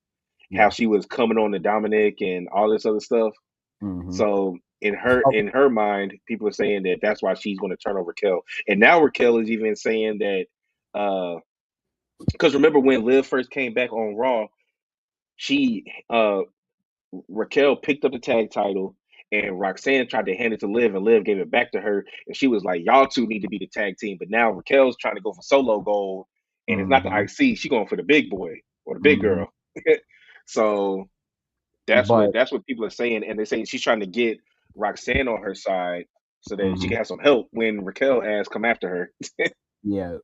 How Yeah. she was coming on to Dominic and all this other stuff. Hmm. So Okay. in her mind, people are saying that that's why she's going to turn on Raquel. And now Raquel is even saying that because remember when Liv first came back on Raw, she Raquel picked up the tag title and Roxanne tried to hand it to Liv and Liv gave it back to her and she was like, "Y'all two need to be the tag team." But now Raquel's trying to go for solo gold and it's not the Hmm. IC, she's going for the big boy or the big Hmm. girl. So But that's what people are saying, and they're saying she's trying to get Roxanne on her side so that she hmm can have some help when Raquel ass come after her. yeah.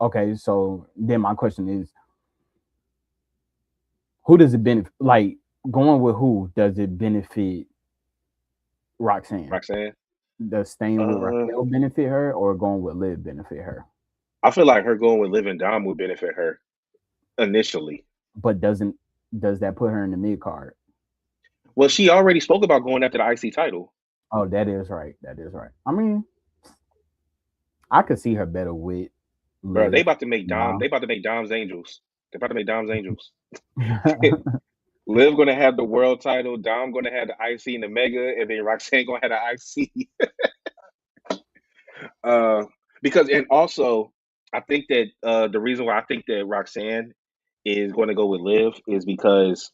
Okay. So then my question is, who does it benefit? Like going with who does it benefit Roxanne? Roxanne, Does staying with uh, Raquel benefit her, or going with Liv benefit her? I feel like her going with Liv and Dom would benefit her initially. But does that put her in the mid card? Well, she already spoke about going after the IC title, Oh, that is right. That is right. I mean, I could see her better with bro. They Liv. about to make Dom. Nah. They about to make Dom's Angels. They're about to make Dom's Angels. Liv gonna have the world title. Dom gonna have the IC and the Mega, and then Roxanne gonna have the IC. Uh, because and also, I think that the reason why I think that Roxanne is going to go with Liv is because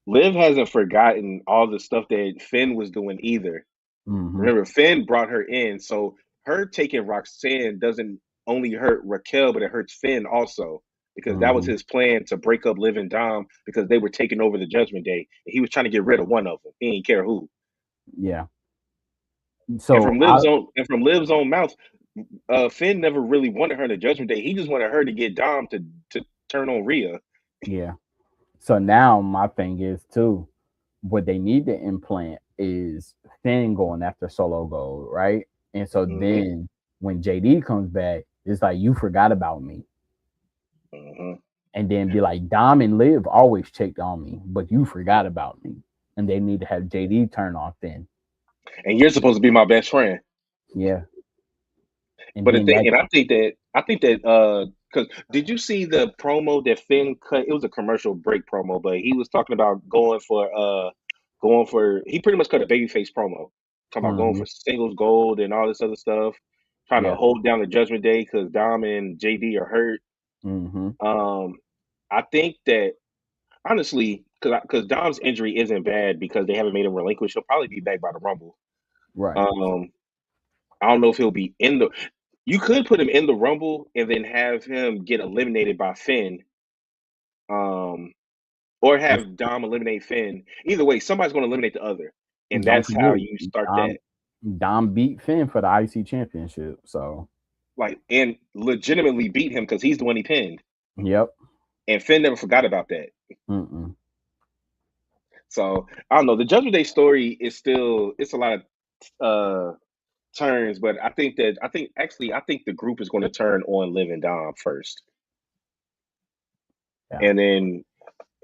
Liv hasn't forgotten all the stuff that Finn was doing either. Hmm. Remember, Finn brought her in, so her taking Roxanne doesn't only hurt Raquel, but it hurts Finn also because that was Hmm. his plan to break up Liv and Dom because they were taking over the Judgment Day. And he was trying to get rid of one of them. He didn't care who. Yeah. So And from Liv's own mouth, Finn never really wanted her in the Judgment Day. He just wanted her to get Dom to turn on Rhea. yeah. So now my thing is too, what they need to implant is Finn going after Solo Gold, right? And so Hmm. then when JD comes back, it's like you forgot about me. Hmm. And then be like, Dom and Liv always checked on me, but you forgot about me. And they need to have JD turn on Finn. And you're supposed to be my best friend. Yeah. And But the then thing, that and I think that because did you see the promo that Finn cut? It was a commercial break promo, but he was talking about going for he pretty much cut a babyface promo, talking about going hmm for singles gold and all this other stuff, trying to yeah. hold down the Judgment Day because Dom and JD are hurt. hmm Um, I think that honestly, because Dom's injury isn't bad because they haven't made him relinquish, he'll probably be back by the Rumble. Right. Um, I don't know if he'll be in the. You could put him in the Rumble and then have him get eliminated by Finn, um, or It's, have Dom eliminate Finn. Either way, somebody's going to eliminate the other, and don't that's how forget, you start that. Dom Dom beat Finn for the IC championship. So Like, and legitimately beat him because he's the one he pinned, yep. and Finn never forgot about that. Mm-mm. So I don't know. The Judgment Day story is still it's a lot of turns, but I think the group is going to turn on Liv and Dom first, Yeah. and then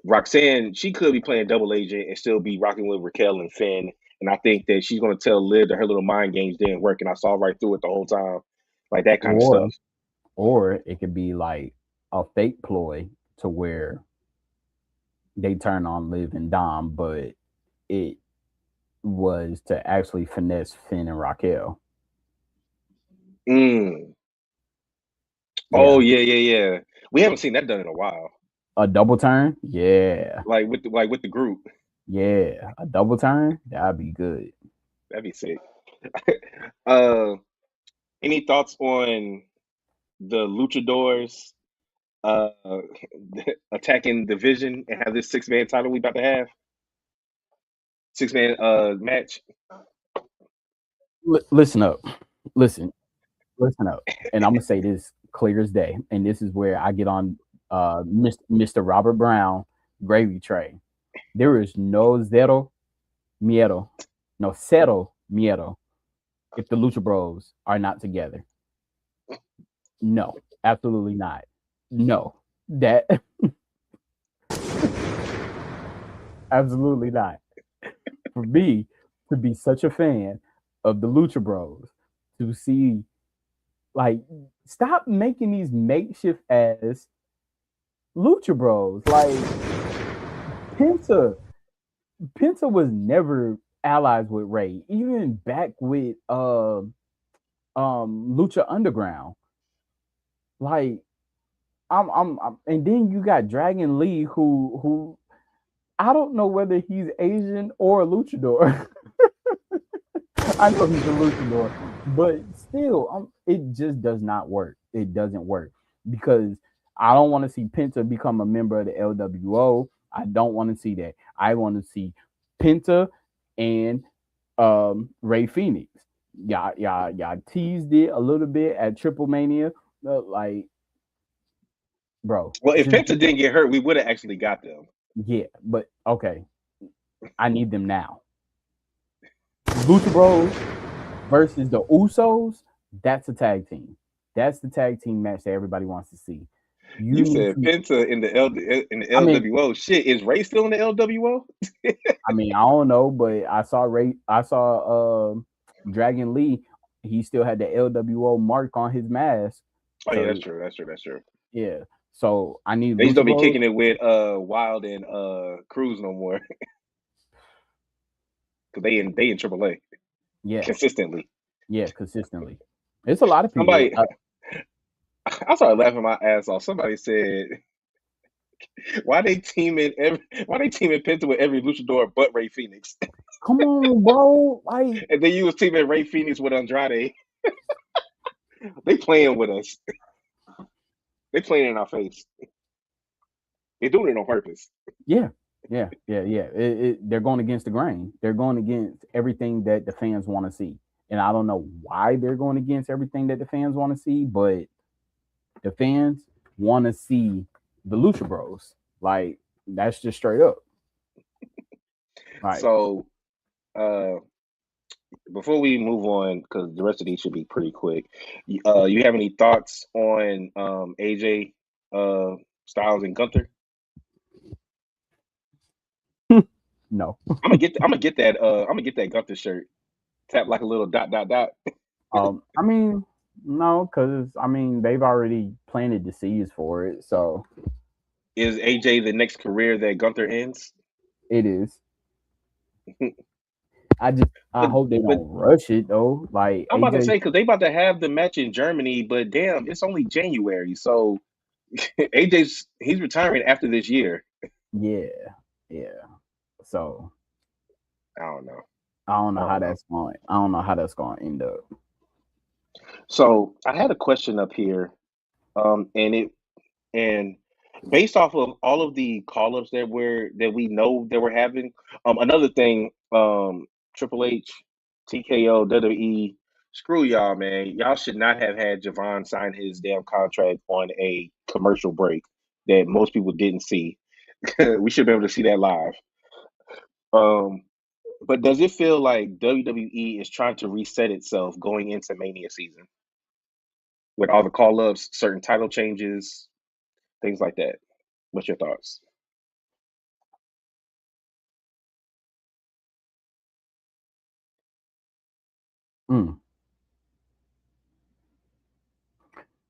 Roxanne, she could be playing double agent and still be rocking with Raquel and Finn. And I think that she's going to tell Liv that her little mind games didn't work. And I saw right through it the whole time. Like that kind of Or stuff. or it could be like a fake ploy to where they turn on Liv and Dom, but it was to actually finesse Finn and Raquel. Mm. Oh, Yeah. yeah, yeah, yeah. We haven't seen that done in a while. A double turn? Yeah. Like with the group. Yeah. A double turn? That'd be good. That'd be sick. uh, any thoughts on the luchadors uh attacking division and have this 6-man title we about to have 6-man match. Listen up, listen, listen up, and I'm gonna say this clear as day, and this is where I get on Mr. Robert Brown gravy train. There is no zero miedo, no cero miedo if the Lucha Bros are not together. No, absolutely not. No, that absolutely not. For me to be such a fan of the Lucha Bros, to see like stop making these makeshift ass Lucha Bros. Like Penta, Penta was never allies with Ray, even back with Lucha Underground. Like and then you got Dragon Lee, who I don't know whether he's Asian or a luchador. I know he's a luchador, but still, it just does not work. It doesn't work because I don't want to see Penta become a member of the LWO. I don't want to see that. I want to see Penta and Ray Phoenix. Y'all teased it a little bit at Triple Mania, like, bro, Well, if just Penta didn't get hurt, we would have actually got them. yeah. But okay, I need them now. Lucha Bros versus the Usos, that's a tag team. That's the tag team match that everybody wants to see. You You need said to. Penta in the I mean, LWO. Shit, is Ray still in the LWO? I don't know, but I saw Ray. I saw Dragon Lee. He still had the LWO mark on his mask. Oh yeah, that's So true. That's true. That's true. yeah. So I need They just Lucha don't be Bros. kicking it with Wild and Cruz no more because they in AAA Yeah, consistently. yeah, consistently. It's a lot of people. Somebody, I started laughing my ass off. Somebody said, Why they teaming Penta with every luchador but Ray Phoenix, Come on, bro. Like, and then you was teaming Ray Phoenix with Andrade. They playing with us. They playing in our face. They doing it on purpose. yeah, yeah. They're going against the grain. They're going against everything that the fans want to see. And I don't know why they're going against everything that the fans want to see, but the fans want to see the Lucha Bros. Like, that's just straight up. Right. So uh, before we move on, because the rest of these should be pretty quick, you have any thoughts on AJ Styles and Gunther? No. I'm gonna get that Gunther shirt. Tap like a little dot dot dot. I mean, no, because I mean they've already planted the seeds for it, so Is AJ the next career that Gunther ends? it is. I but hope they but don't rush it though. Like I'm about to AJ, say because they about to have the match in Germany, but damn, it's only January, so he's retiring after this year. yeah, yeah. So I don't know. I don't I know how don't know. that's going. I don't know how that's going to end up. So I had a question up here, and and based off of all of the call-ups that we know that we're having, another thing, Triple H, TKO, WWE, screw y'all, man. Y'all should not have had Javon sign his damn contract on a commercial break that most people didn't see. We should be able to see that live. Um, but does it feel like WWE is trying to reset itself going into Mania season with all the call-ups, certain title changes, things like that? What's your thoughts? Mm.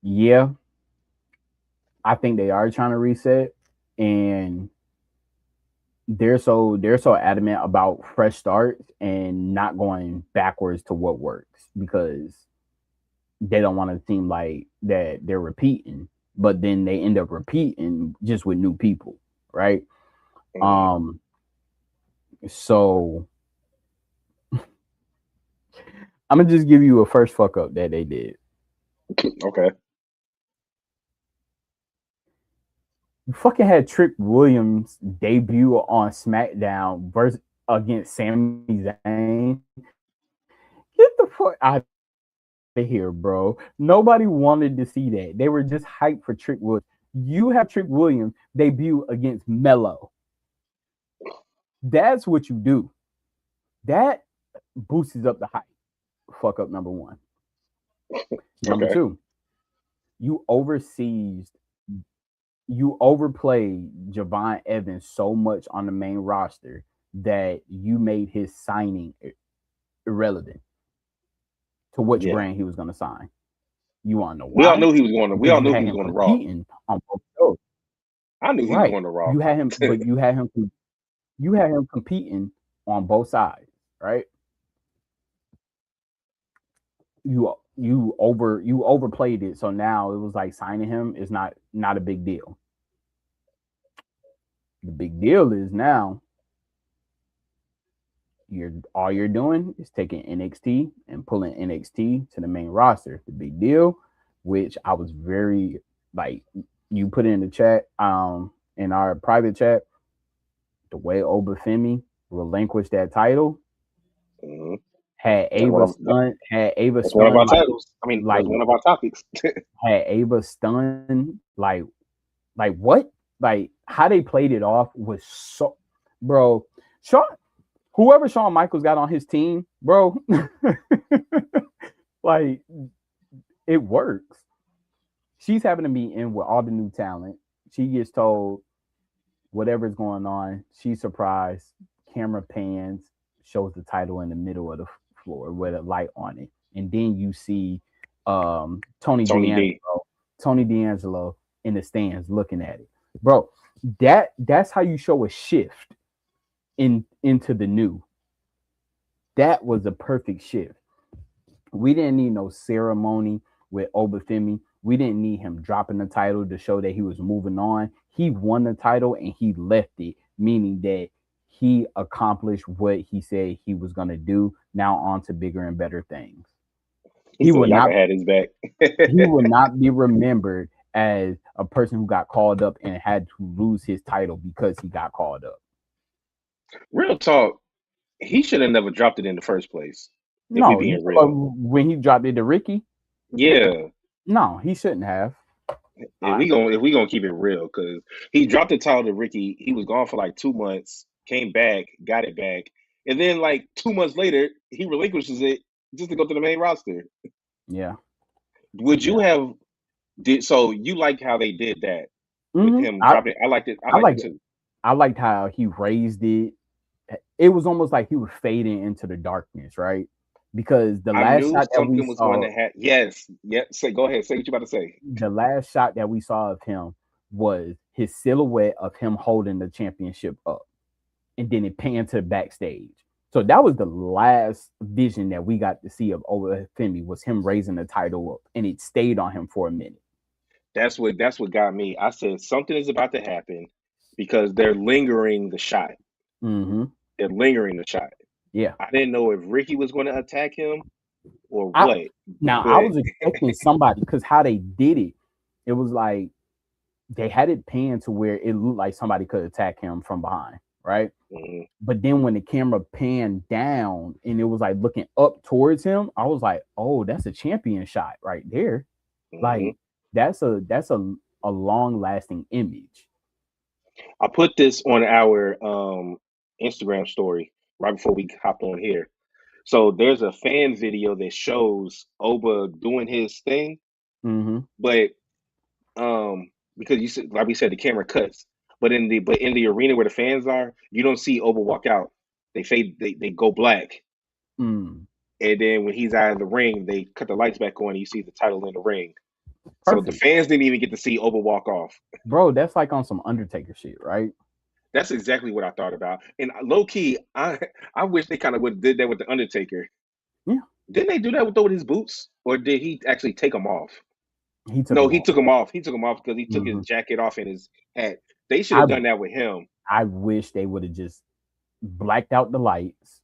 Yeah, I think they are trying to reset, and they're so adamant about fresh starts and not going backwards to what works because they don't want to seem like that they're repeating, but then they end up repeating just with new people, right? Mhm. Um, so I'm gonna just give you a first fuck up that they did. Okay. You fucking had Trick Williams debut on SmackDown versus against Sami Zayn. Get the fuck out of here, bro. Nobody wanted to see that. They were just hyped for Trick Williams. You have Trick Williams debut against Mello. That's what you do. That boosts up the hype. Fuck up number one. Number Okay. two, you overseas you overplayed Javon Evans so much on the main roster that you made his signing irrelevant to which Yeah. brand he was going to sign. You want to know We all why? knew he was going to. We Because all you knew had he was him going to Raw. competing on both shows. I knew he was Right. going to Raw. You had him, but you had him competing on both sides. Right. You overplayed it, so now it was like signing him is not a big deal. The big deal is now you're doing is taking NXT and pulling NXT to the main roster. The big deal, which I was very like you put it in the chat, in our private chat, the way Obafemi relinquished that title Hmm. had That's one Ava of stunned, had Ava that's one of our stunned titles. I mean, like that's one of our topics. had Ava stunned like what? Like how they played it off was so bro. Shawn, whoever Shawn Michaels got on his team, bro, like it works. She's having a meeting with all the new talent. She gets told whatever's going on. She's surprised. Camera pans, shows the title in the middle of the floor with a light on it, and then you see Tony Tony D'Angelo, D. Tony D'Angelo in the stands looking at it, bro. That's how you show a shift into the new. That was a perfect shift. We didn't need no ceremony with Obafemi. We didn't need him dropping the title to show that he was moving on. He won the title and he left it, meaning that he accomplished what he said he was going to do. Now on to bigger and better things. He He said will not Yaka had his back. he will not be remembered as a person who got called up and had to lose his title because he got called up. Real talk. He should have never dropped it in the first place. If we No, you being talk about real. when he dropped it to Ricky? Yeah. No, he shouldn't have. I, If we gonna keep it real, because he dropped the title to Ricky, he was gone for like 2 months, came back, got it back, and then like 2 months later, he relinquishes it just to go to the main roster. yeah, Would yeah. you have did so? You like how they did that with hmm him I dropping? I liked it. I I liked like it too. I liked how he raised it. It was almost like he was fading into the darkness, right? Because I knew something was going to happen. Yes, yeah. Say, go ahead. Say what you about to say. the last shot that we saw of him was his silhouette of him holding the championship up, and then it panned to backstage. So that was the last vision that we got to see of Olafemi was him raising the title up, and it stayed on him for a minute. That's what got me. I said something is about to happen because they're lingering the shot. Mm-hmm. They're lingering the shot. Yeah. I didn't know if Ricky was going to attack him or I what, Now I but was expecting somebody because how they did it, it was like they had it panned to where it looked like somebody could attack him from behind, right? mhm, But then when the camera panned down and it was like looking up towards him, I was like, "Oh, that's a champion shot right there." mhm. Like that's a long lasting image. I put this on our Instagram story right before we hopped on here. So there's a fan video that shows Oba doing his thing, Mm-hmm. but because you said, like we said, the camera cuts, but in the arena where the fans are, you don't see Oba walk out. They fade. They go black, Mm. and then when he's out of the ring, they cut the lights back on. And you see the title in the ring. So the Perfect, fans didn't even get to see Oba walk off. bro. That's like on some Undertaker shit, right? That's exactly what I thought about. And low key, I wish they kind of would have did that with the Undertaker. Yeah, Didn't they do that with his boots, or did he actually take them off? he took No, them he off. took them off. He took them off because he took his Hmm. jacket off and his hat. They should I have done that with him I wish they would have just blacked out the lights,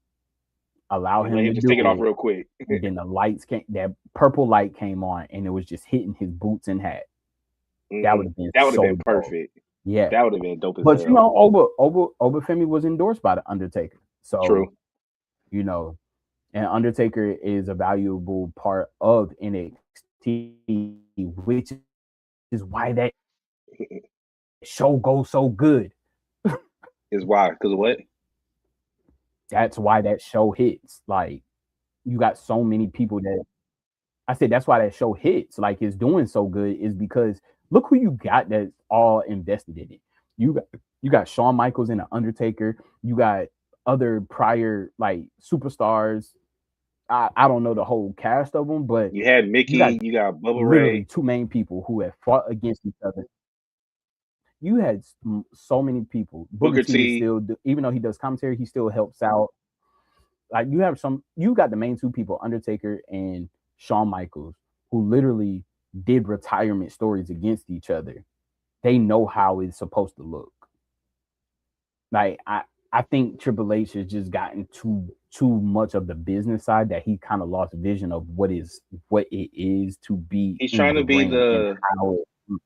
allow and let him him to just take it do off it, real quick. and then the lights came. That purple light came on, and it was just hitting his boots and hat. That Hmm. would have been That would have so been dope. perfect. Yeah, That would have been dope as but hell. Obafemi was endorsed by the Undertaker, so True. you know, and Undertaker is a valuable part of NXT, which is why that show goes so good. Is why? Because of what? That's why that show hits. Like you got so many people that I said that's why that show hits. Like it's doing so good is because look who you got that's all invested in it. You got you got Shawn Michaels and the Undertaker. You got other prior like superstars. I don't know the whole cast of them, but You had you got Mickey. You got Bubba literally Ray, two main people who have fought against each other. You had so many people. Booker Booker T is T. still, even though he does commentary, he still helps out. Like you have some, you got the main two people, Undertaker and Shawn Michaels, who literally did retirement stories against each other. They know how it's supposed to look. Like I think Triple H has just gotten too much of the business side that he kind of lost vision of what it is to be He's in trying the to be ring and the how it.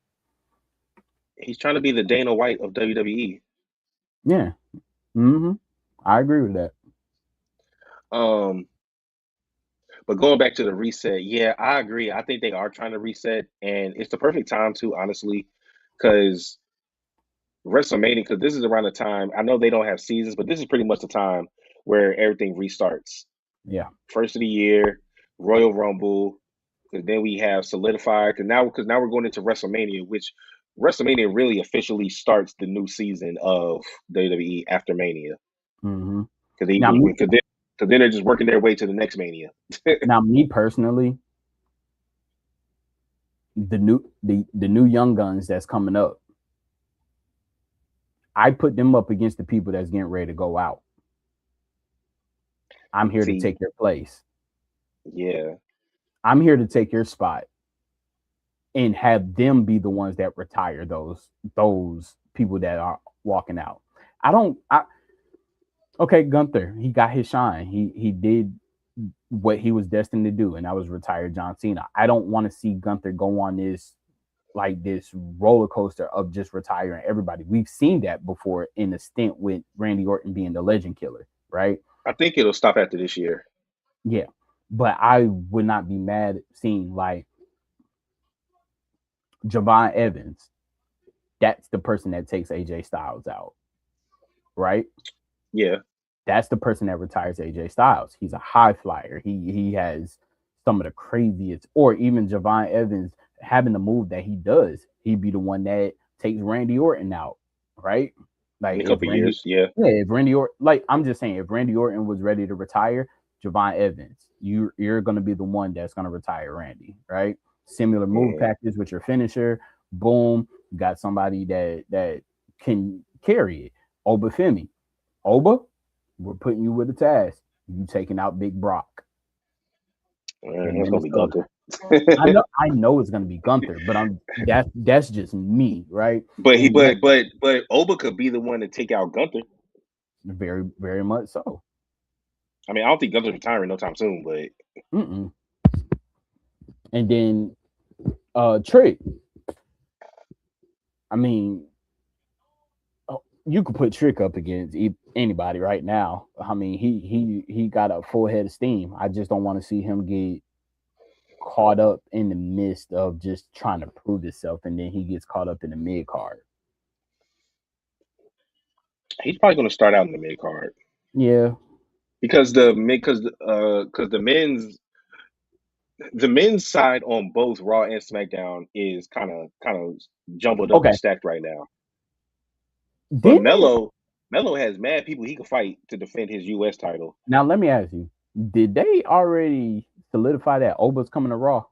he's trying to be the Dana White of WWE. Yeah. Mm-hmm. I agree with that. Um, but going back to the reset, yeah, I agree. I think they are trying to reset, and it's the perfect time to honestly, because WrestleMania, because this is around the time. I know they don't have seasons, but this is pretty much the time where everything restarts. Yeah. First of the year, Royal Rumble, because then we have solidified. Because now we're going into WrestleMania, which WrestleMania really officially starts the new season of WWE after Mania. Mm-hmm. Because Now me, then they're just working their way to the next Mania. me personally, the new young guns that's coming up, I put them up against the people that's getting ready to go out. I'm here to See, take your place. yeah. I'm here to take your spot and have them be the ones that retire those people that are walking out. I don't. I Okay, Gunther. He got his shine. He did what he was destined to do, and that was retire John Cena. I don't want to see Gunther go on this roller coaster of just retiring everybody. We've seen that before in a stint with Randy Orton being the legend killer, right? I think it'll stop after this year. Yeah. But I would not be mad seeing like Javon Evans. That's the person that takes AJ Styles out, right? Yeah. That's the person that retires AJ Styles. He's a high flyer. He has some of the craziest, or even Javon Evans having the move that he does. He'd be the one that takes Randy Orton out, right? In Like a couple years. Yeah. If Randy Orton, like I'm just saying, if Randy Orton was ready to retire, Javon Evans, you're gonna be the one that's gonna retire Randy, right? Similar move Hmm. package with your finisher. Boom, you got somebody that can carry it. Oba Femi, Oba, we're putting you with the task. You taking out Big Brock in It's gonna be Minnesota. Gunther. I know it's gonna be Gunther, but that's just me, right? But he And but Oba could be the one to take out Gunther. very very much so. I mean, I don't think Gunther's retiring no time soon, but Mm-mm. And then Trick. I mean, you could put Trick up against anybody right now. I mean, he got a full head of steam. I just don't want to see him get caught up in the midst of just trying to prove himself, and then he gets caught up in the mid card. he's probably gonna start out in the mid card Yeah. because the men's side on both Raw and SmackDown is kind of jumbled up and Okay. stacked right now. But Didn't they? Mello has mad people he could fight to defend his U.S. title. Now let me ask you: did they already solidify that Oba's coming to Raw?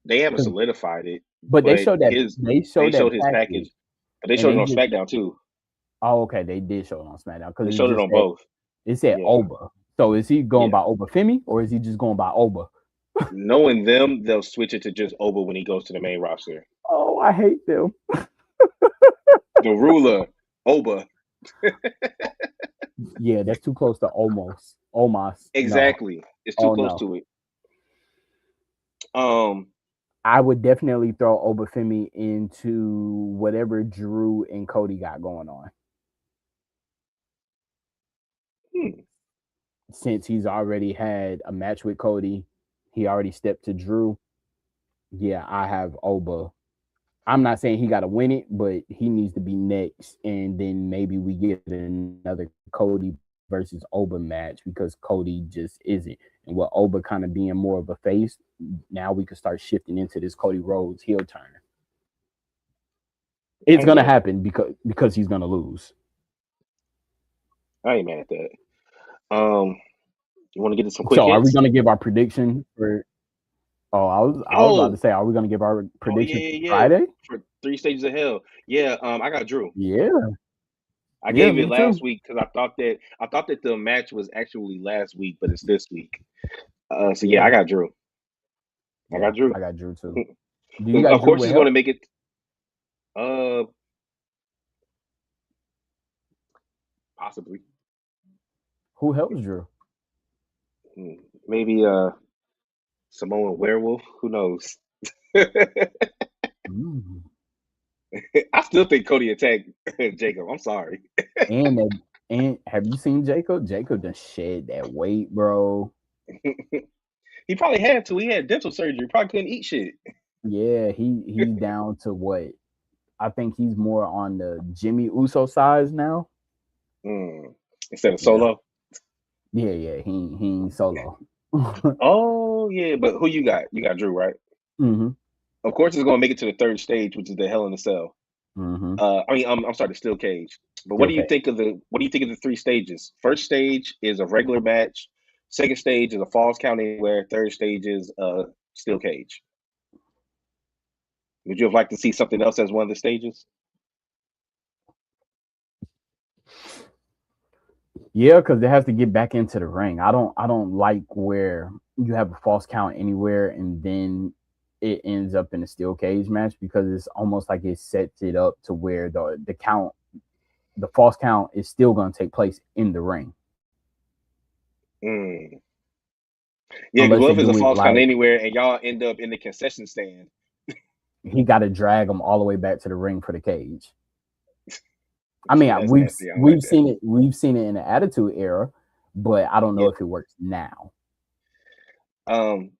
They haven't 'Cause- solidified it, But but they they showed that showed his package, package, but they and showed it they on just SmackDown too. okay, they did show it on SmackDown because They showed it on both. it said Yeah, Oba. So is he going yeah. by Oba Femi or is he just going by Oba? Knowing them, they'll switch it to just Oba when he goes to the main roster. Oh, I hate them. The ruler, Oba. Yeah, that's too close to almost. Almost. No. Exactly. It's too Oh close no. to it. Um, I would definitely throw Obafemi into whatever Drew and Cody got going on. Hmm. Since he's already had a match with Cody, he already stepped to Drew. Yeah, I have Oba. I'm not saying he got to win it, but he needs to be next, and then maybe we get another Cody versus Oba match because Cody just isn't. And with Oba kind of being more of a face, now we could start shifting into this Cody Rhodes heel turn. It's I ain't gonna mad at that. happen because he's gonna lose. I ain't mad at that. Um, you want to get to some quick So, are we hits? gonna give our prediction for? Oh, I was about to Oh, say, are we gonna give our oh yeah, prediction for yeah, yeah. Friday? For three stages of hell. Yeah. I got Drew. Yeah, I yeah, gave it me last too. week because I thought that the match was actually last week, but it's this week. So yeah, Yeah, I got Drew. I yeah, got Drew. I got Drew too. Do you got Of Drew course, with he's going to help? make it. Uh, Possibly. Who helps Drew? Hmm, Maybe Samoan werewolf. Who knows? I Mm. still think Cody attacked Jacob. I'm sorry. And and have you seen Jacob? Jacob done shed that weight, bro. He probably had to. He had dental surgery. Probably couldn't eat shit. Yeah, he's down to what? I think he's more on the Jimmy Uso size now. Mm. Instead of Yeah, Solo. yeah. He ain't solo. Oh yeah, but who you got? You got Drew, right? hmm Of course, it's going to make it to the third stage, which is the Hell in a Cell. hmm I'm sorry, the Steel Cage. But Still K. what do you think of the three stages? First stage is a regular match. Second stage is a Falls Count Anywhere. Third stage is a Steel Cage. Would you have liked to see something else as one of the stages? Yeah, because it has to get back into the ring. I don't like where you have a false count anywhere and then it ends up in a steel cage match because it's almost like it sets it up to where the false count is still going to take place in the ring Mm. Yeah, because unless what they if it's a do it Falls Count like Anywhere and y'all end up in the concession stand? he got to drag them all the way back to the ring for the cage. I See, mean, that's we've nasty. I don't like we've that. seen it in the Attitude Era, but I don't Yeah. know if it works now. Um,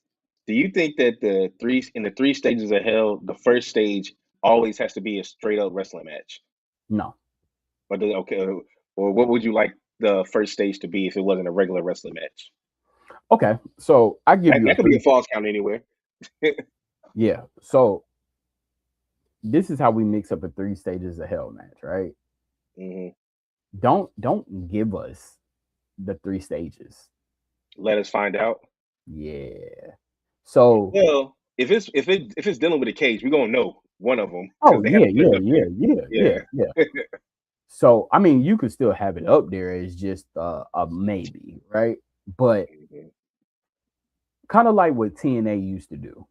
do you think that the three stages of hell, the first stage always has to be a straight up wrestling match? No. Okay, or what would you like the first stage to be if it wasn't a regular wrestling match? Okay, so I give you a That could be a three. Falls Count Anywhere. Yeah. So this is how we mix up a three stages of hell match, right? Hmm. Don't give us the three stages. Let us find out. Yeah. So Well, if it's dealing with a cage, we're gonna know one of them because oh they haven't yeah, put it yeah, up yeah, there. yeah, yeah, Yeah. yeah. So I mean you could still have it up there as just a maybe, right? But Mhm. kind of like what TNA used to do.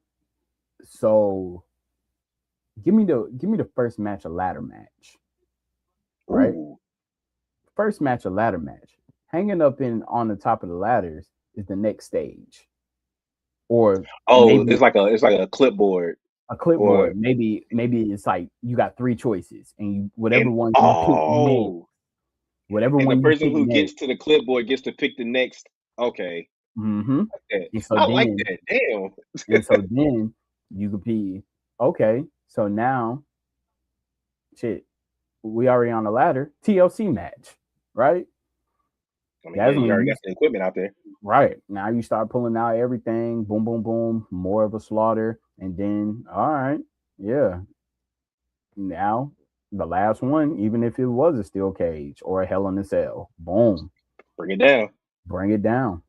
So give me the first match a ladder match, right? Ooh. First match a ladder match. Hanging up in on the top of the ladders is the next stage. Or Oh, maybe it's like a clipboard a or clipboard. Maybe it's like you got three choices, and whatever and one you pick next, oh, whatever and the one you person pick who next. gets to the clipboard gets to pick the next. Okay, hmm yeah. And so I like then, that. Damn. and so then you could be okay. So now, shit, we already on the ladder. TLC match, right? I mean, yeah, That's you when already you got the equipment out there. right now you start pulling out everything. Boom, boom, boom. More of a slaughter, and then all right, yeah. Now the last one, even if it was a steel cage or a hell in a cell, boom, Bring it down. bring it down.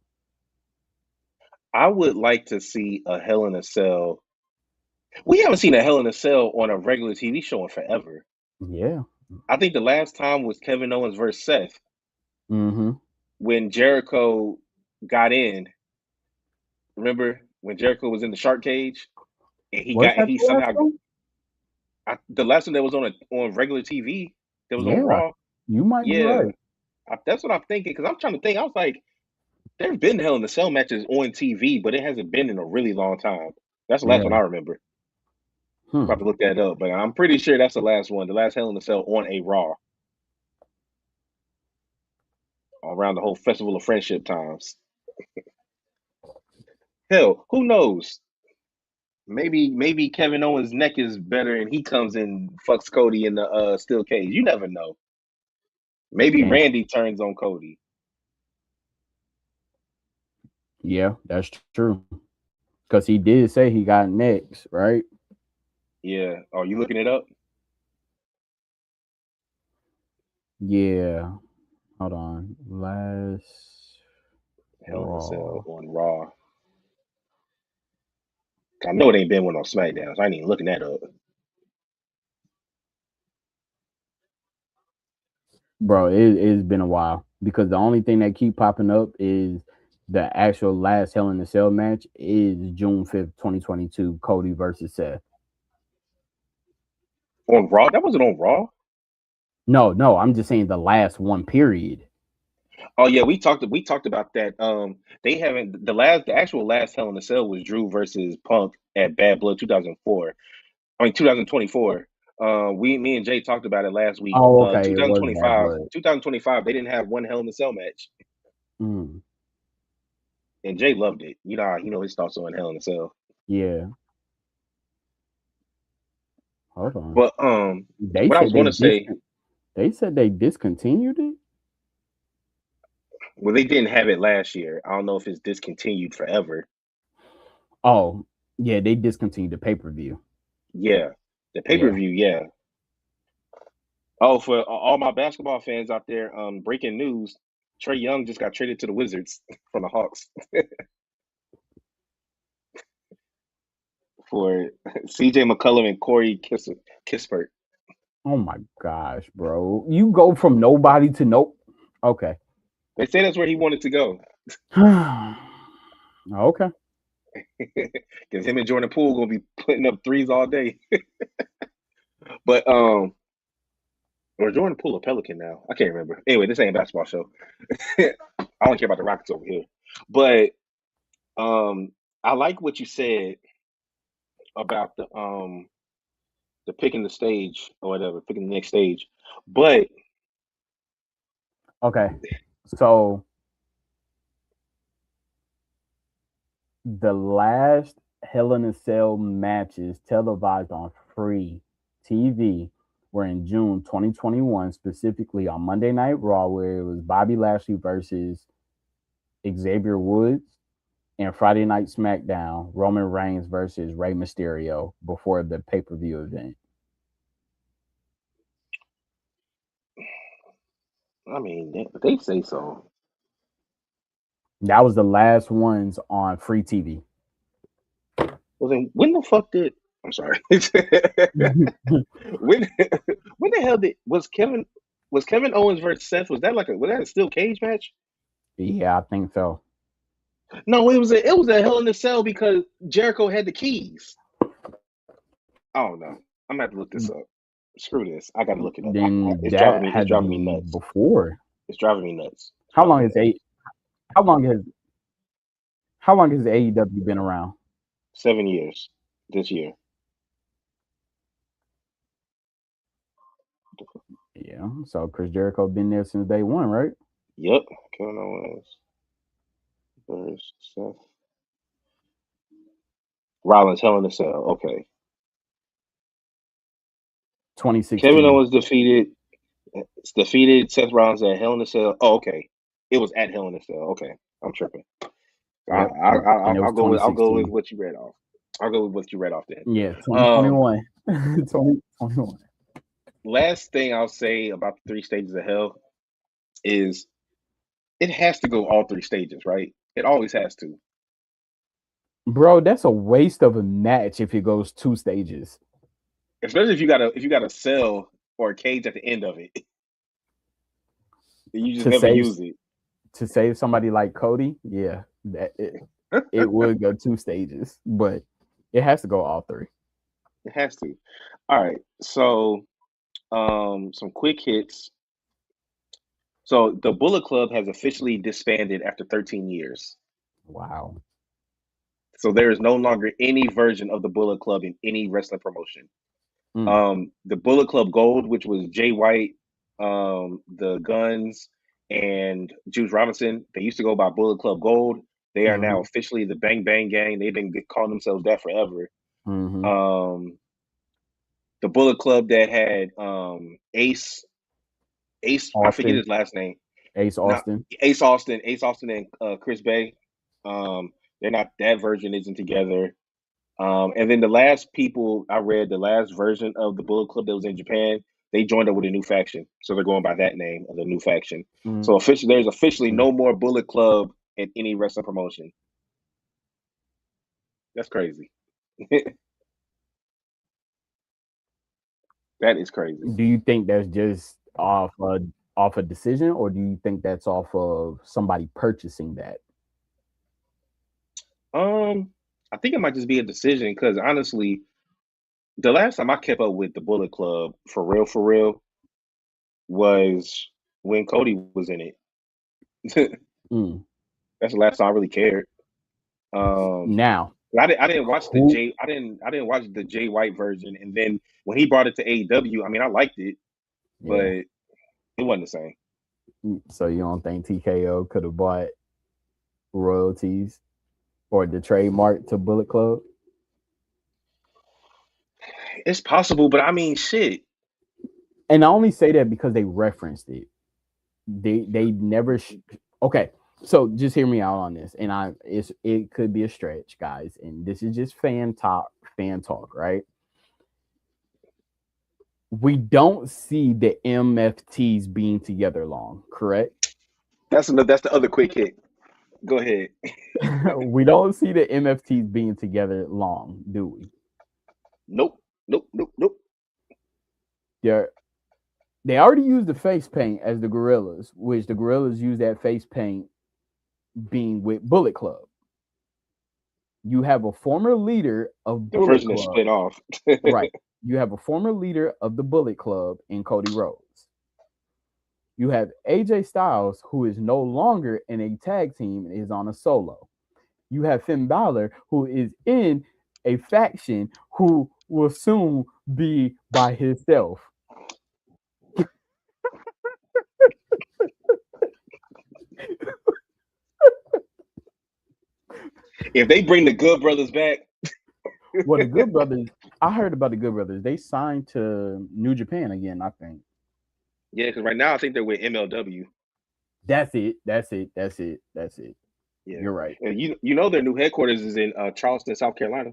I would like to see a Hell in a Cell. We haven't seen a Hell in a Cell on a regular TV show in forever. Yeah. I think the last time was Kevin Owens versus Seth Mm-hmm. when Jericho got in. Remember when Jericho was in the shark cage and Was that he the last somehow one? the last one that was on regular TV that was on Yeah, Raw. you might be Yeah, right. that's what I'm thinking because I'm trying to think. I was like, there's been Hell in a Cell matches on TV, but it hasn't been in a really long time. That's the last Yeah, one I remember. About to look that up, but I'm pretty sure that's the last one. The last Hell in a Cell on a Raw around the whole Festival of Friendship times. Hell, who knows? Maybe Kevin Owens' neck is better and he comes and fucks Cody in the steel cage. You never know. Maybe Damn. Randy turns on Cody. Yeah, that's true. Because he did say he got next, right? Yeah. Are you looking it up? Yeah. Hold on. Last Hell in a Cell Raw. on Raw. I know it ain't been one on SmackDown, so I ain't even looking that up. Bro, it's been a while because the only thing that keep popping up is the actual last Hell in the Cell match is June 5th, 2022, Cody versus Seth. On Raw? That wasn't on Raw. No, I'm just saying the last one period. Oh yeah, we talked about that. They haven't the actual last Hell in a Cell was Drew versus Punk at Bad Blood 2004. I mean 2024. Me and Jay talked about it last week. Oh, okay. It was Bad 2025, Blood. 2025, they didn't have one Hell in a Cell match, Mm, and Jay loved it. His thoughts on Hell in a Cell. yeah. Hold on. But They what I was said going to say, they said they discontinued it. well, they didn't have it last year. I don't know if it's discontinued forever. Oh, yeah, they discontinued the pay-per-view. Yeah, the pay per Yeah. view. Yeah. Oh, for all my basketball fans out there, breaking news: Trey Young just got traded to the Wizards from the Hawks for C.J. McCollum and Kispert. Oh my gosh, bro. You go from nobody to nope. Okay. They say that's where he wanted to go Okay. because him and Jordan Poole gonna be putting up threes all day. But or Jordan Poole a Pelican now? I can't remember. Anyway, this ain't a basketball show. I don't care about the Rockets over here. But I like what you said about the picking the stage or whatever, picking the next stage. But Okay. So the last Hell in a Cell matches televised on free TV were in June 2021, specifically on Monday Night Raw, where it was Bobby Lashley versus Xavier Woods, and Friday Night SmackDown, Roman Reigns versus Rey Mysterio before the pay per view event. I mean, they say so. That was the last ones on free TV. Well, then when the fuck did? I'm sorry. when when the hell did was Kevin Owens versus Seth? Was that a steel cage match? Yeah, I think so. No, it was a Hell in a Cell because Jericho had the keys. I don't know. I'm gonna have to look this up. Screw this. I gotta look it up. Then It's driving that me. It's had to driving me be nuts. before. It's driving me nuts. It's How driving long me has nuts. a how long has how long has AEW been around? 7 years this year. Yeah, so Chris Jericho been there since day one, right? Yep. Kevin Owens versus Seth Rollins. Hell in a Cell. Okay. Kevin 2016. Owens defeated Seth Rollins at Hell in a Cell. Oh, okay. It was at Hell in a Cell. Okay, I'm tripping. I, Yep, I, I and it I'll was go with I'll go with 2016. what you read off. I'll go with what you read off then. Yeah, Um, 2021. 2021. last thing I'll say about the three stages of hell is it has to go all three stages, right? It always has to, Bro, that's a waste of a match if it goes two stages. especially if you got a cell or a cage at the end of it, and you just To never save use it. to save somebody like Cody, yeah, it would go two stages, but it has to go all three. It has to. All right, so some quick hits. So the Bullet Club has officially disbanded after 13 years. Wow. So there is no longer any version of the Bullet Club in any wrestling promotion. Mm, The Bullet Club Gold, which was Jay White, the Guns, and Juice Robinson, they used to go by Bullet Club Gold. They are now mm-hmm, officially the Bang Bang Gang. They've been calling themselves that forever. mm-hmm. Um, the Bullet Club that had Ace, I forget Austin, his last name. Ace Not Austin. Ace Austin, and Chris Bay. They're not, that version isn't together. And then the last people I read, the last version of the Bullet Club that was in Japan, they joined up with a new faction, so they're going by that name of the new faction. Mm-hmm. So officially, there's officially no more Bullet Club in any wrestling promotion. That's crazy. That is crazy. Do you think that's just off a decision, or do you think that's off of somebody purchasing that? Um, I think it might just be a decision because honestly, the last time I kept up with the Bullet Club for real, was when Cody was in it. Mm. That's the last time I really cared. Um, Now, I didn't watch the who? I didn't watch the Jay White version, and then when he brought it to AEW, I mean I liked it, but Yeah. it wasn't the same. So you don't think TKO could have bought royalties or the trademark to Bullet Club? It's possible, but I mean shit. And I only say that because they referenced it. They never. Okay, so just hear me out on this, and it could be a stretch, guys, and this is just fan talk, right? We don't see the MFTs being together long, correct? That's the other quick hit. Go ahead. We don't see the MFTs being together long, do we? Nope. Nope. Nope. Nope. They're they already used the face paint as the gorillas, which the gorillas use that face paint being with Bullet Club. You have a former leader of The Bullet version is Club, split off. right? You have a former leader of the Bullet Club in Cody Rhodes. You have AJ Styles, who is no longer in a tag team and is on a solo. You have Finn Balor, who is in a faction who will soon be by himself. If they bring the Good Brothers back, Well, the Good Brothers, I heard about the Good Brothers. They signed to New Japan again, I think. yeah, because right now I think they're with MLW. That's it. That's it. That's it. That's it. Yeah, You're right. and you know their new headquarters is in Charleston, South Carolina.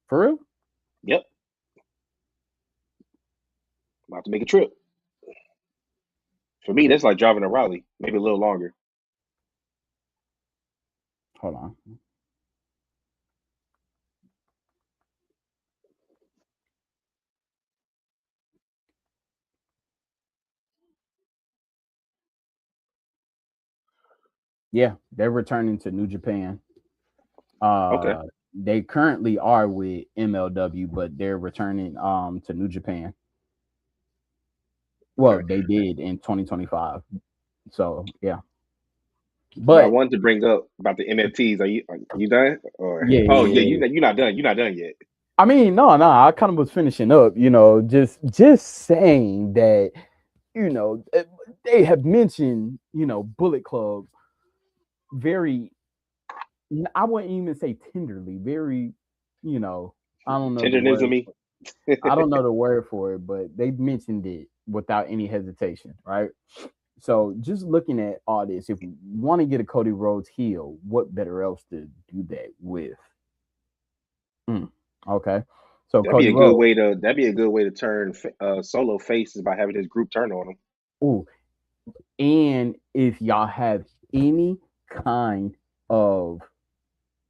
For real? Yep, I'm about to make a trip. For me, that's like driving to Raleigh, maybe a little longer. Hold on. Yeah, they're returning to New Japan. Okay, They currently are with MLW, but they're returning to New Japan. Well, okay. they did in 2025. So yeah, But I but wanted to bring up about the NFTs. Are you done? Or yeah, oh yeah, yeah, yeah. you're not done. You're not done yet. I mean, no, no. I kind of was finishing up. Just saying that. You know, they have mentioned Bullet Club very. I wouldn't even say tenderly. Very, you know, I don't know the Tenderness of word. me. I don't know the word for it, but they mentioned it without any hesitation, right? So just looking at all this, if we want to get a Cody Rhodes heel, what better else to do that with? Mm, okay, so Cody Rhodes. That'd be a good way to turn solo faces by having his group turn on him. Ooh, and if y'all have any kind of,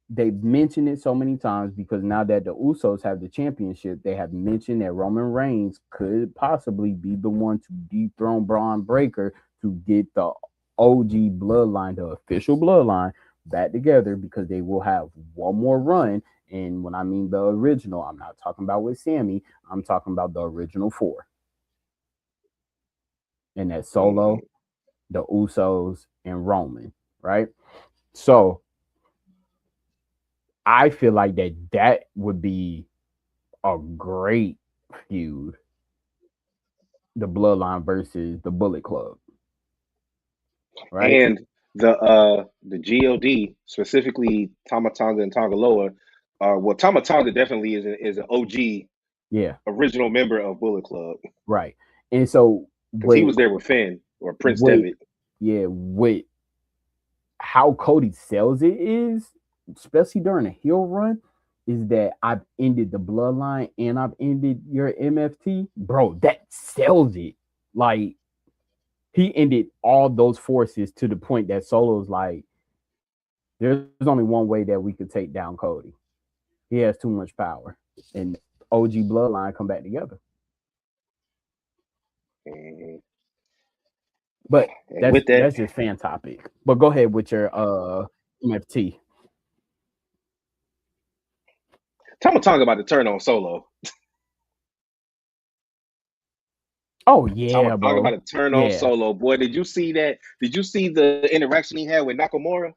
they've mentioned it so many times because now that the Usos have the championship, they have mentioned that Roman Reigns could possibly be the one to dethrone Braun Breaker to get the OG bloodline, the official bloodline, back together because they will have one more run. And when I mean the original, I'm not talking about with Sammy, I'm talking about the original four. And that Hmm. Solo, the Usos, and Roman, right? So I feel like that would be a great feud. The Bloodline versus the Bullet Club, right? And the God, specifically Tamatanga and Tongaloa, well, Tamatanga definitely is an OG Yeah, original member of Bullet Club right. And so because he with was there with Finn or Prince with Devitt. yeah, with how Cody sells it is, especially during a heel run, is that I've ended the bloodline and I've ended your MFT. Bro, that sells it. Like he ended all those forces to the point that Solo's like, there's only one way that we could take down Cody. He has too much power. And OG bloodline come back together. Mhm. But And that's with that, that's just fan topic. But go ahead with your MFT. Tamatanga about to turn on Solo. Oh yeah, Tamatanga about bro. to turn on Yeah. Solo. Boy, did you see that? Did you see the interaction he had with Nakamura?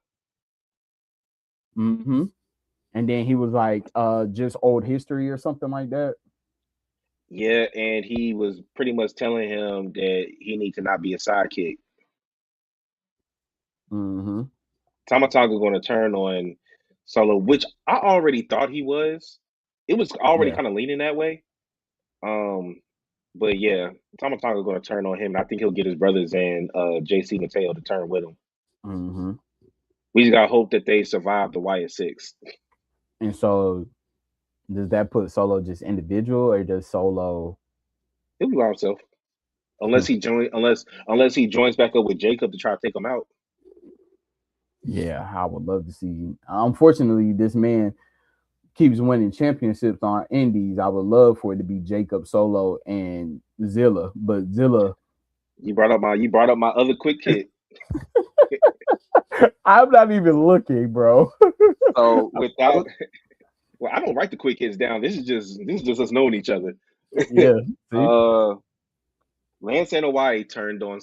Mm-hmm. And then he was like, just old history or something like that. Yeah, and he was pretty much telling him that he needs to not be a sidekick. Mm-hmm. Tamatanga going to turn on Solo, which I already thought he was. It was already Yeah. kind of leaning that way. Um, but yeah, Tamatanga going to turn on him, and I think he'll get his brothers and JC Mateo to turn with him. Mm-hmm. We just got to hope that they survive the Wyatt Six. And so does that put Solo just individual or does Solo He'll be by himself hmm, unless he joins back up with Jacob to try to take him out. yeah, I would love to see. Unfortunately, this man keeps winning championships on indies. I would love for it to be Jacob Solo and Zilla, but Zilla You brought up my other quick hit. I'm not even looking, bro. So I without was, well, I don't write the quick hits down. This is just us knowing each other. yeah, see? uh Lance and Hawaii turned on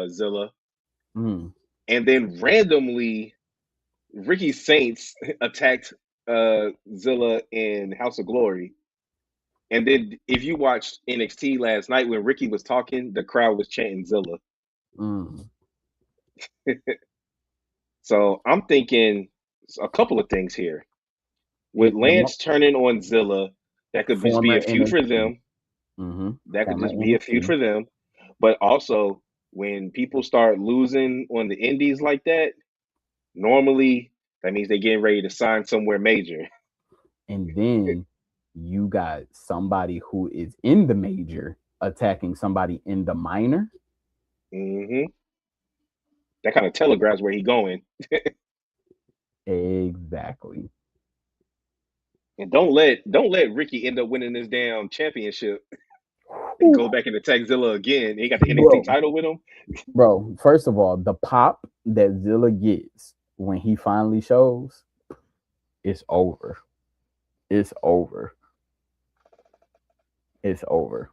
Zilla, Mm, and then randomly Ricky Saints attacked Zilla in House of Glory. And then if you watched NXT last night when Ricky was talking, the crowd was chanting Zilla. mm. So I'm thinking a couple of things here. With It, the Lance turning on Zilla, that could just be former a feud for NXT, them. That could former just be a feud NXT. for them. But also, when people start losing on the indies like that, normally that means they're getting ready to sign somewhere major. And then you got somebody who is in the major attacking somebody in the minor. Hmm. That kind of telegraphs where he's going. Exactly. And don't let Ricky end up winning this damn championship and Ooh, go back into Taxzilla again. He got the NXT bro, title with him. first of all, the pop that Zilla gets when he finally shows, it's over. It's over. It's over.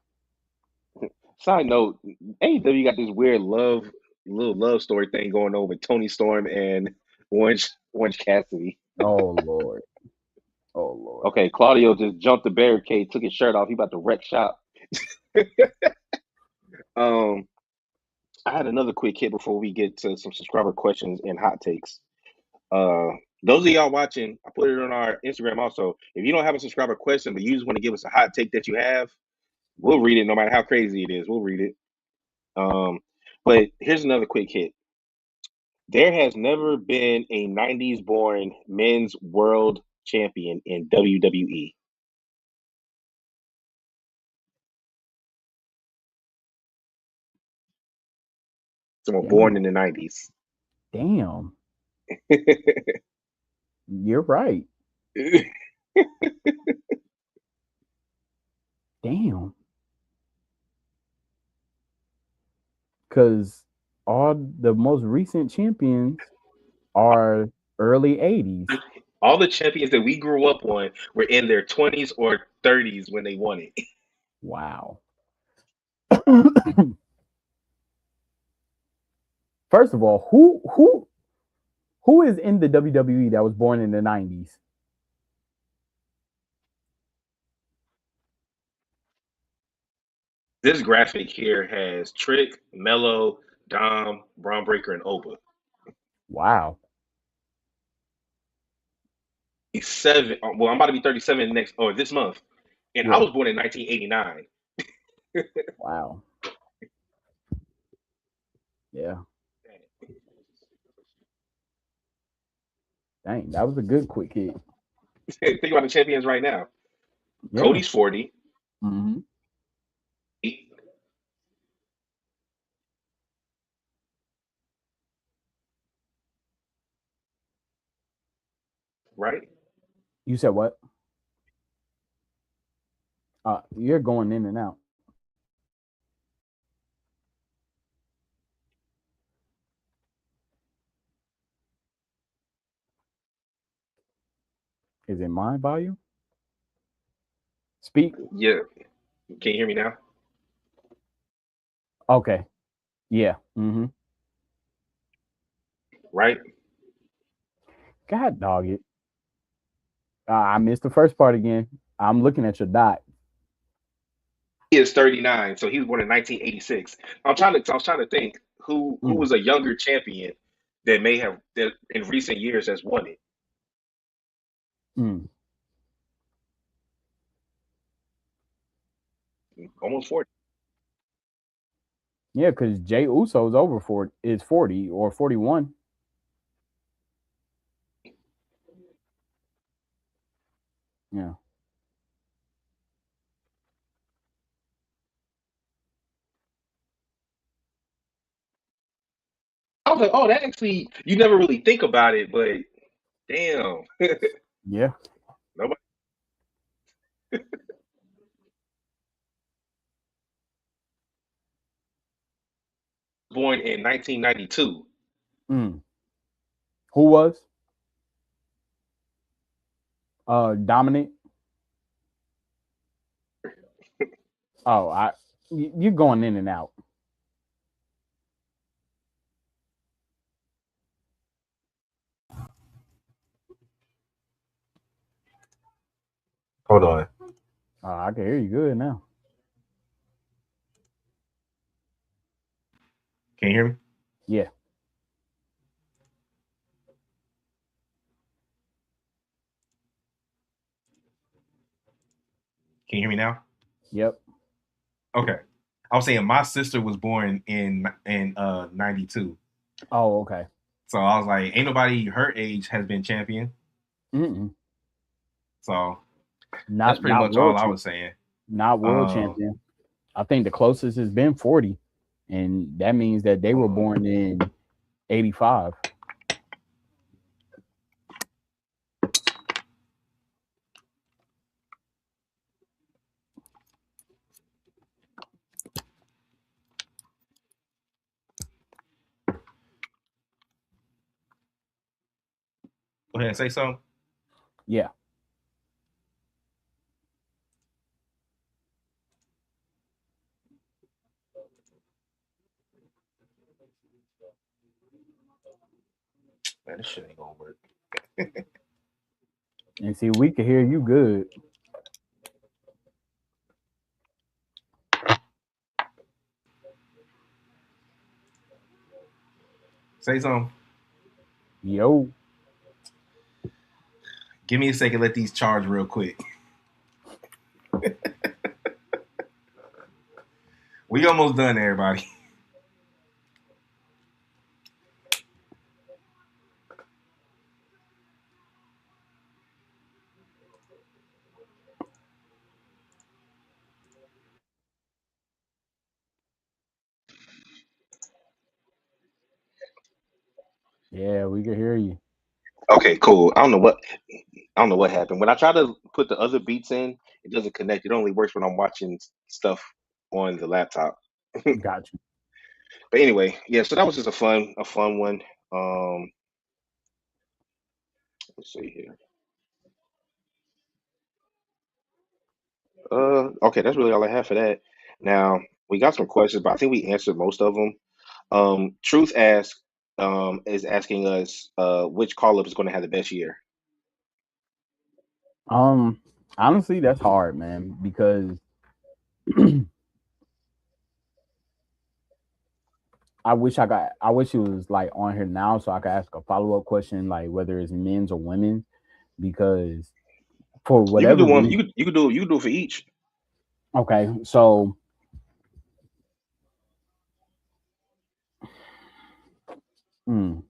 Side note, AEW got this weird little love story thing going on with Tony Storm and Orange Cassidy. Oh Lord. Oh Lord. Okay, Claudio just jumped the barricade, took his shirt off. He about to wreck shop. Um, I had another quick hit before we get to some subscriber questions and hot takes. Uh, those of y'all watching, I put it on our Instagram also. If you don't have a subscriber question, but you just want to give us a hot take that you have, we'll read it no matter how crazy it is. We'll read it. Um, but here's another quick hit. There has never been a 90s born men's world champion in WWE. Someone born Damn. in the 90s. Damn. You're right. Damn. Because all the most recent champions are early 80s. All the champions that we grew up on were in their 20s or 30s when they won it. Wow. First of all, who is in the WWE that was born in the 90s? This graphic here has Trick, Mello, Dom, Braun Breaker, and Oba. Wow. Seven. Well, I'm about to be 37 next or this month, and I Yeah. was born in 1989. Wow. Yeah. Dang, that was a good quick hit. Think about the champions right now. Yeah. Cody's 40, Hmm. right? You said what? You're going in and out. Is it my volume? Speak. Yeah. Can you hear me now? Okay. Yeah. Hmm. Right? God dog it. I missed the first part again. I'm looking at your dot. He is 39, so he was born in 1986. I was trying to think who Mm, was a younger champion that may have that in recent years has won it. mm. Almost 40. Yeah, because Jay Uso's over 40, is 40 or 41. Yeah. I was like, oh, that actually you never really think about it, but damn, Yeah. nobody was born in 1992. Mm. Who was? Dominic. Oh, you're going in and out. Hold on. I can hear you good now. Can you hear me? Yeah. Can you hear me now? Yep. Okay. I was saying my sister was born in 92. Oh, okay. So I was like, ain't nobody her age has been champion. Mm-mm. So that's Not pretty not much all world I champ, was saying. not world Um, champion. I think the closest has been 40, and that means that they were born in 85. go ahead and say something. Yeah. Man, this shit ain't gonna work. And see, we can hear you good. Say something. Yo. Give me a second. Let these charge real quick. We almost done, everybody. Yeah, we can hear you. Okay, cool. I don't know what happened. When I try to put the other beats in, it doesn't connect. It only works when I'm watching stuff on the laptop. Got you. But anyway, yeah. So that was just a fun one. Um, let's see here. Okay, that's really all I have for that. Now we got some questions, but I think we answered most of them. Truth ask is asking us which call up is going to have the best year. Um, Honestly, that's hard, man, because I wish it was like on here now so I could ask a follow up question like whether it's men's or women because for You could do whatever one. reason. You could do it for each. Okay, so mm,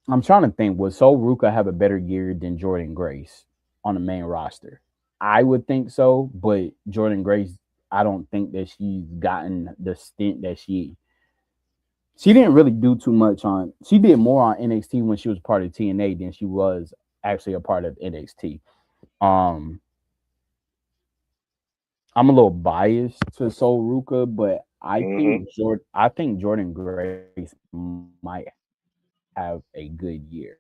I'm trying to think. Would Sol Ruka have a better year than Jordan Grace on the main roster? I would think so, but Jordan Grace, I don't think that she's gotten the stint that she didn't really do too much on. She did more on NXT when she was part of TNA than she was actually a part of NXT. Um, I'm a little biased to Sol Ruka, but Hmm. I think Jordan Grace might have a good year.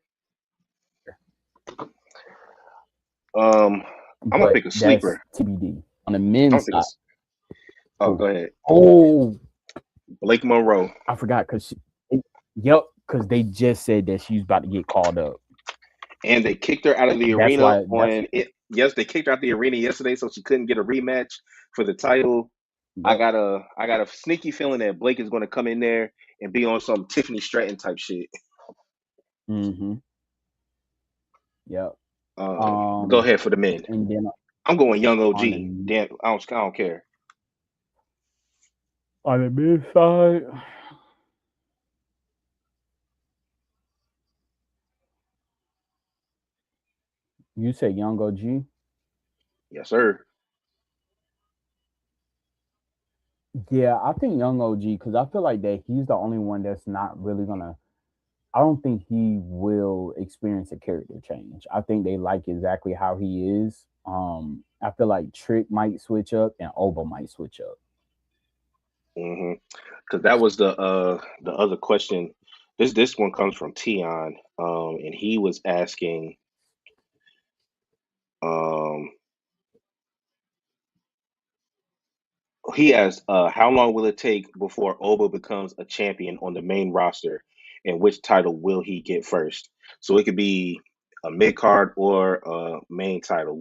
Um, I'm But gonna pick a that's sleeper. TBD. On the I'm men's gonna pick a. side, Oh, oh, go ahead. oh, Blake Monroe. I forgot yep, because they just said that she's about to get called up. And they kicked her out of the That's arena why. That's on it. Yes, they kicked her out the arena yesterday, so she couldn't get a rematch for the title. yep. I got a sneaky feeling that Blake is going to come in there and be on some Tiffany Stratton type shit. Mm-hmm. Yep. Go ahead for the men. And then I'm going young on OG. the Damn, I don't care. on the mid side, you say Young OG. Yes, sir. Yeah, I think Young OG because I feel like that he's the only one that's not really gonna. I don't think he will experience a character change. I think they like exactly how he is. I feel like Trick might switch up and Oba might switch up. Mm-hmm. Because that was the other question. This one comes from Tion, and he was asking, um, he asked, how long will it take before Oba becomes a champion on the main roster, and which title will he get first? So it could be a mid card or a main title.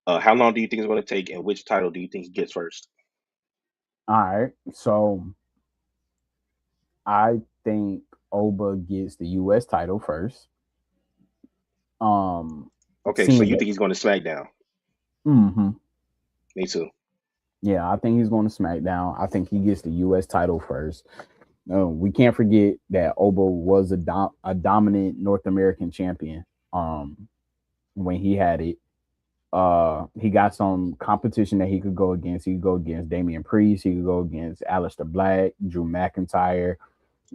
How long do you think it's going to take, and which title do you think he gets first? All right, so I think Oba gets the U.S. title first. Um, Okay, so seeing you that, think he's going to SmackDown? mm-hmm, Me too. yeah, I think he's going to SmackDown. I think he gets the U.S. title first. No, we can't forget that Oba was a dominant North American champion. Um, when he had it, he got some competition that he could go against. He could go against Damian Priest. He could go against Aleister Black, Drew McIntyre,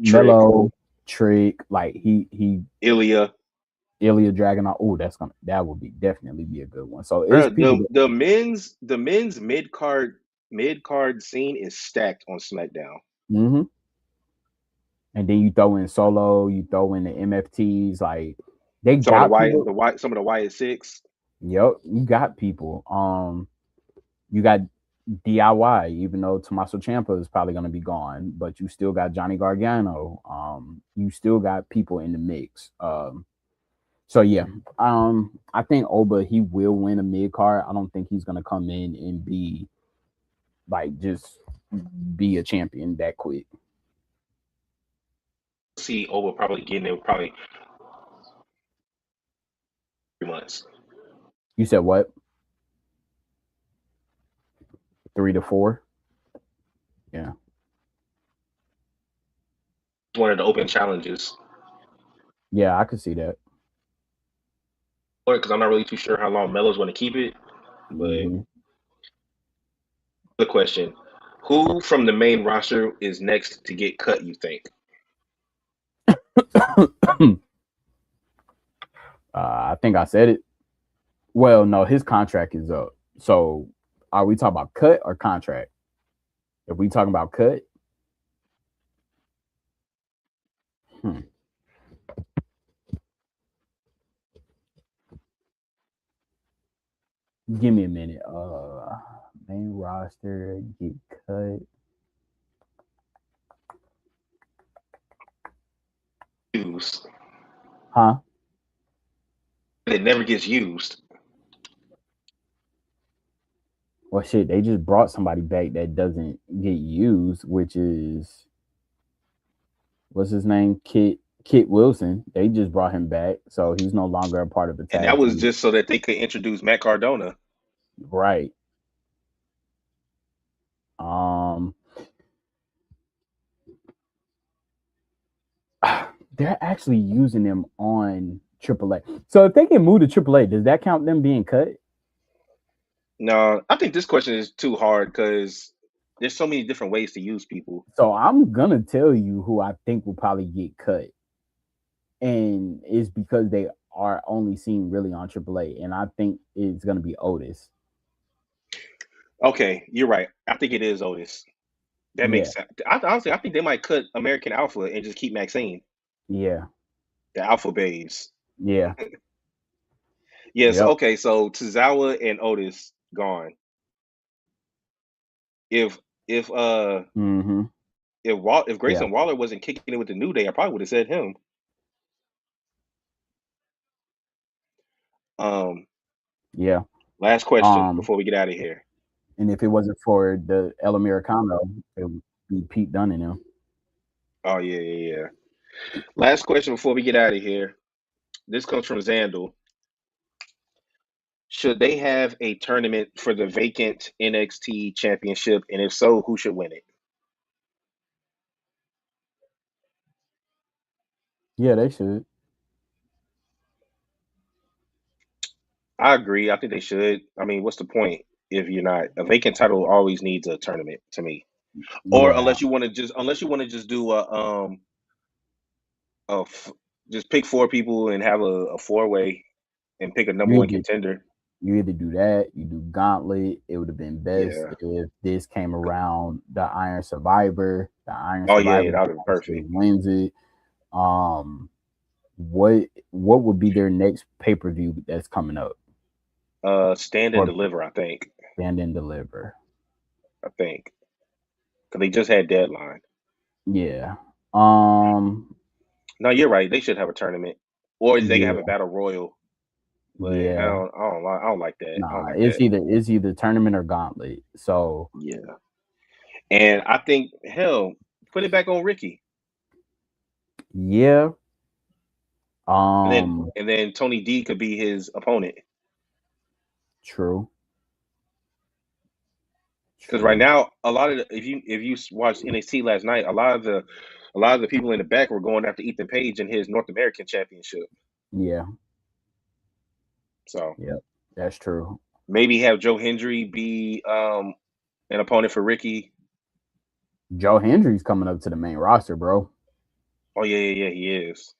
Trick, Mello, Trick. Like he Ilya. Ilya Dragunov. Oh, that would be definitely be a good one. So it's Bro, people that. the men's mid card scene is stacked on SmackDown. Hmm. And then you throw in Solo, you throw in the MFTs. Like they got people. Some of the Wyatt Six. Yep, you got people. You got DIY, even though Tommaso Ciampa is probably going to be gone, but you still got Johnny Gargano. You still got people in the mix. So yeah, I think Oba he will win a mid card. I don't think he's going to come in and be like just be a champion that quick. See Oba probably getting it probably 3 months. You said what? 3 to 4? Yeah. One of the open challenges. Yeah, I could see that. Because I'm not really too sure how long Melo's going to keep it. But Hmm. the question: who from the main roster is next to get cut? You think? I think I said it. Well, no, his contract is up. So are we talking about cut or contract? If we talking about cut, hmm, give me a minute. Main roster get cut, Used. huh? It never gets used. Well, shit, they just brought somebody back that doesn't get used, which is what's his name, Kit Wilson. They just brought him back, so he's no longer a part of the And that tag was team. just so that they could introduce Matt Cardona. Right. Um, they're actually using them on AAA. So if they can move to AAA, does that count them being cut? No, I think this question is too hard because there's so many different ways to use people. So I'm gonna tell you who I think will probably get cut, and it's because they are only seen really on AAA, and I think it's gonna be Otis. Okay, you're right. I think it is Otis. That Yeah, makes sense. Honestly, I think they might cut American Alpha and just keep Maxine, yeah, the Alpha Babes. yeah, Yes. yep. Okay. So Tozawa and Otis gone. If if uh Mm-hmm. if Yeah, Grayson Waller wasn't kicking it with the New Day, I probably would have said him. Um, yeah. Last question Um, before we get out of here. and if it wasn't for the El Americano, it would be Pete Dunne and him. Oh yeah, yeah, yeah. Last question before we get out of here. This comes from Zandal. Should they have a tournament for the vacant NXT championship? And if so, who should win it? Yeah, they should. I agree. I think they should. I mean, what's the point if you're not a vacant title always needs a tournament to me. Or Yeah, unless you want to just do a f- just pick four people and have a four way and pick a number you one either contender. you either do that, you do Gauntlet. It would have been best Yeah. if this came around the Iron Survivor. The Iron Oh yeah, yeah, Survivor that would be actually perfect. wins it. Um, what would be their next pay per view that's coming up Stand and or deliver. I think. Stand and Deliver? I think because they just had deadline. Yeah. Um. No, you're right. They should have a tournament, or they can have a Yeah. battle royal. But Yeah. I don't like that. I don't Nah. like It's that. either tournament or Gauntlet. So Yeah. And I think hell, put it back on Ricky, yeah. and then Um. Tony D could be his opponent. True. Because right True. now, a lot of if you watched NXT last night, a lot of the people in the back were going after Ethan Page in his North American Championship. Yeah. So Yep. That's true. maybe have Joe Hendry be an opponent for Ricky. Joe Hendry's coming up to the main roster, bro. Oh yeah, yeah, yeah, he is.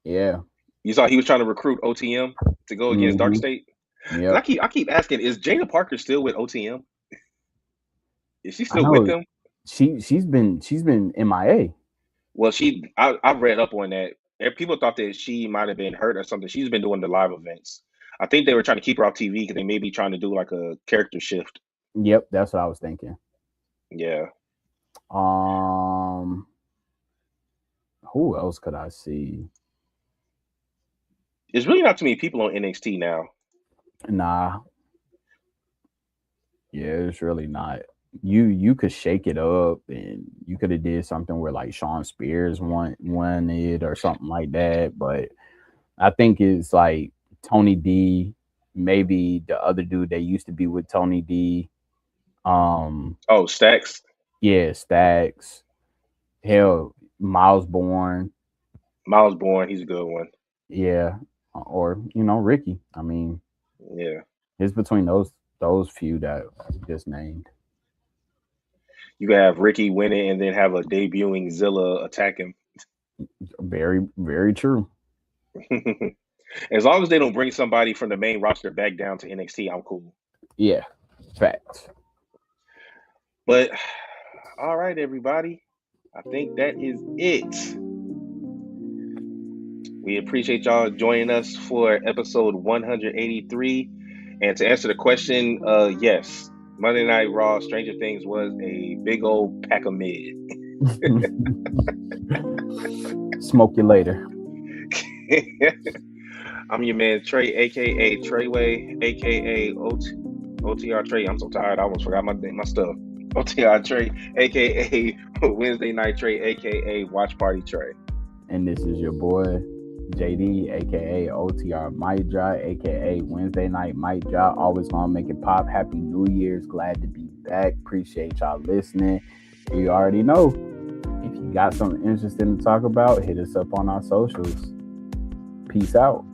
Yeah. You saw he was trying to recruit OTM to go against Dark Mm-hmm. State. Because Yep. I keep asking, is Jada Parker still with OTM? Is she I still with know them? she's been MIA. Well, I've read up on that. People thought that she might have been hurt or something. She's been doing the live events. I think they were trying to keep her off TV because they may be trying to do like a character shift. Yep, that's what I was thinking. Yeah. Um, who else could I see? There's really not too many people on NXT now. Nah, yeah, it's really not. You could shake it up, and you could have did something where like Sean Spears won it or something like that. But I think it's like Tony D, maybe the other dude that used to be with Tony D. Um, Oh, Stacks, yeah, Stacks. Hell, Miles Bourne. Miles Bourne, he's a good one. Yeah, or Ricky. I mean, Yeah. it's between those few that I just named. You can have Ricky win it and then have a debuting Zilla attack him. Very, very true. As long as they don't bring somebody from the main roster back down to NXT, I'm cool. Yeah, facts. But all right, everybody. I think that is it. We appreciate y'all joining us for episode 183. And to answer the question, yes, Monday Night Raw, Stranger Things was a big old pack of mid. Smoke you later. I'm your man Trey, aka Treyway, aka OTR Trey. I'm so tired. I almost forgot my stuff. OTR Trey, aka Wednesday Night Trey, aka Watch Party Trey. And this is your boy JD, aka OTR Mic Drop, aka Wednesday Night Mic Drop. Always gonna make it pop. Happy New Year's. Glad to be back. Appreciate y'all listening. You already know. If you got something interesting to talk about, hit us up on our socials. Peace out.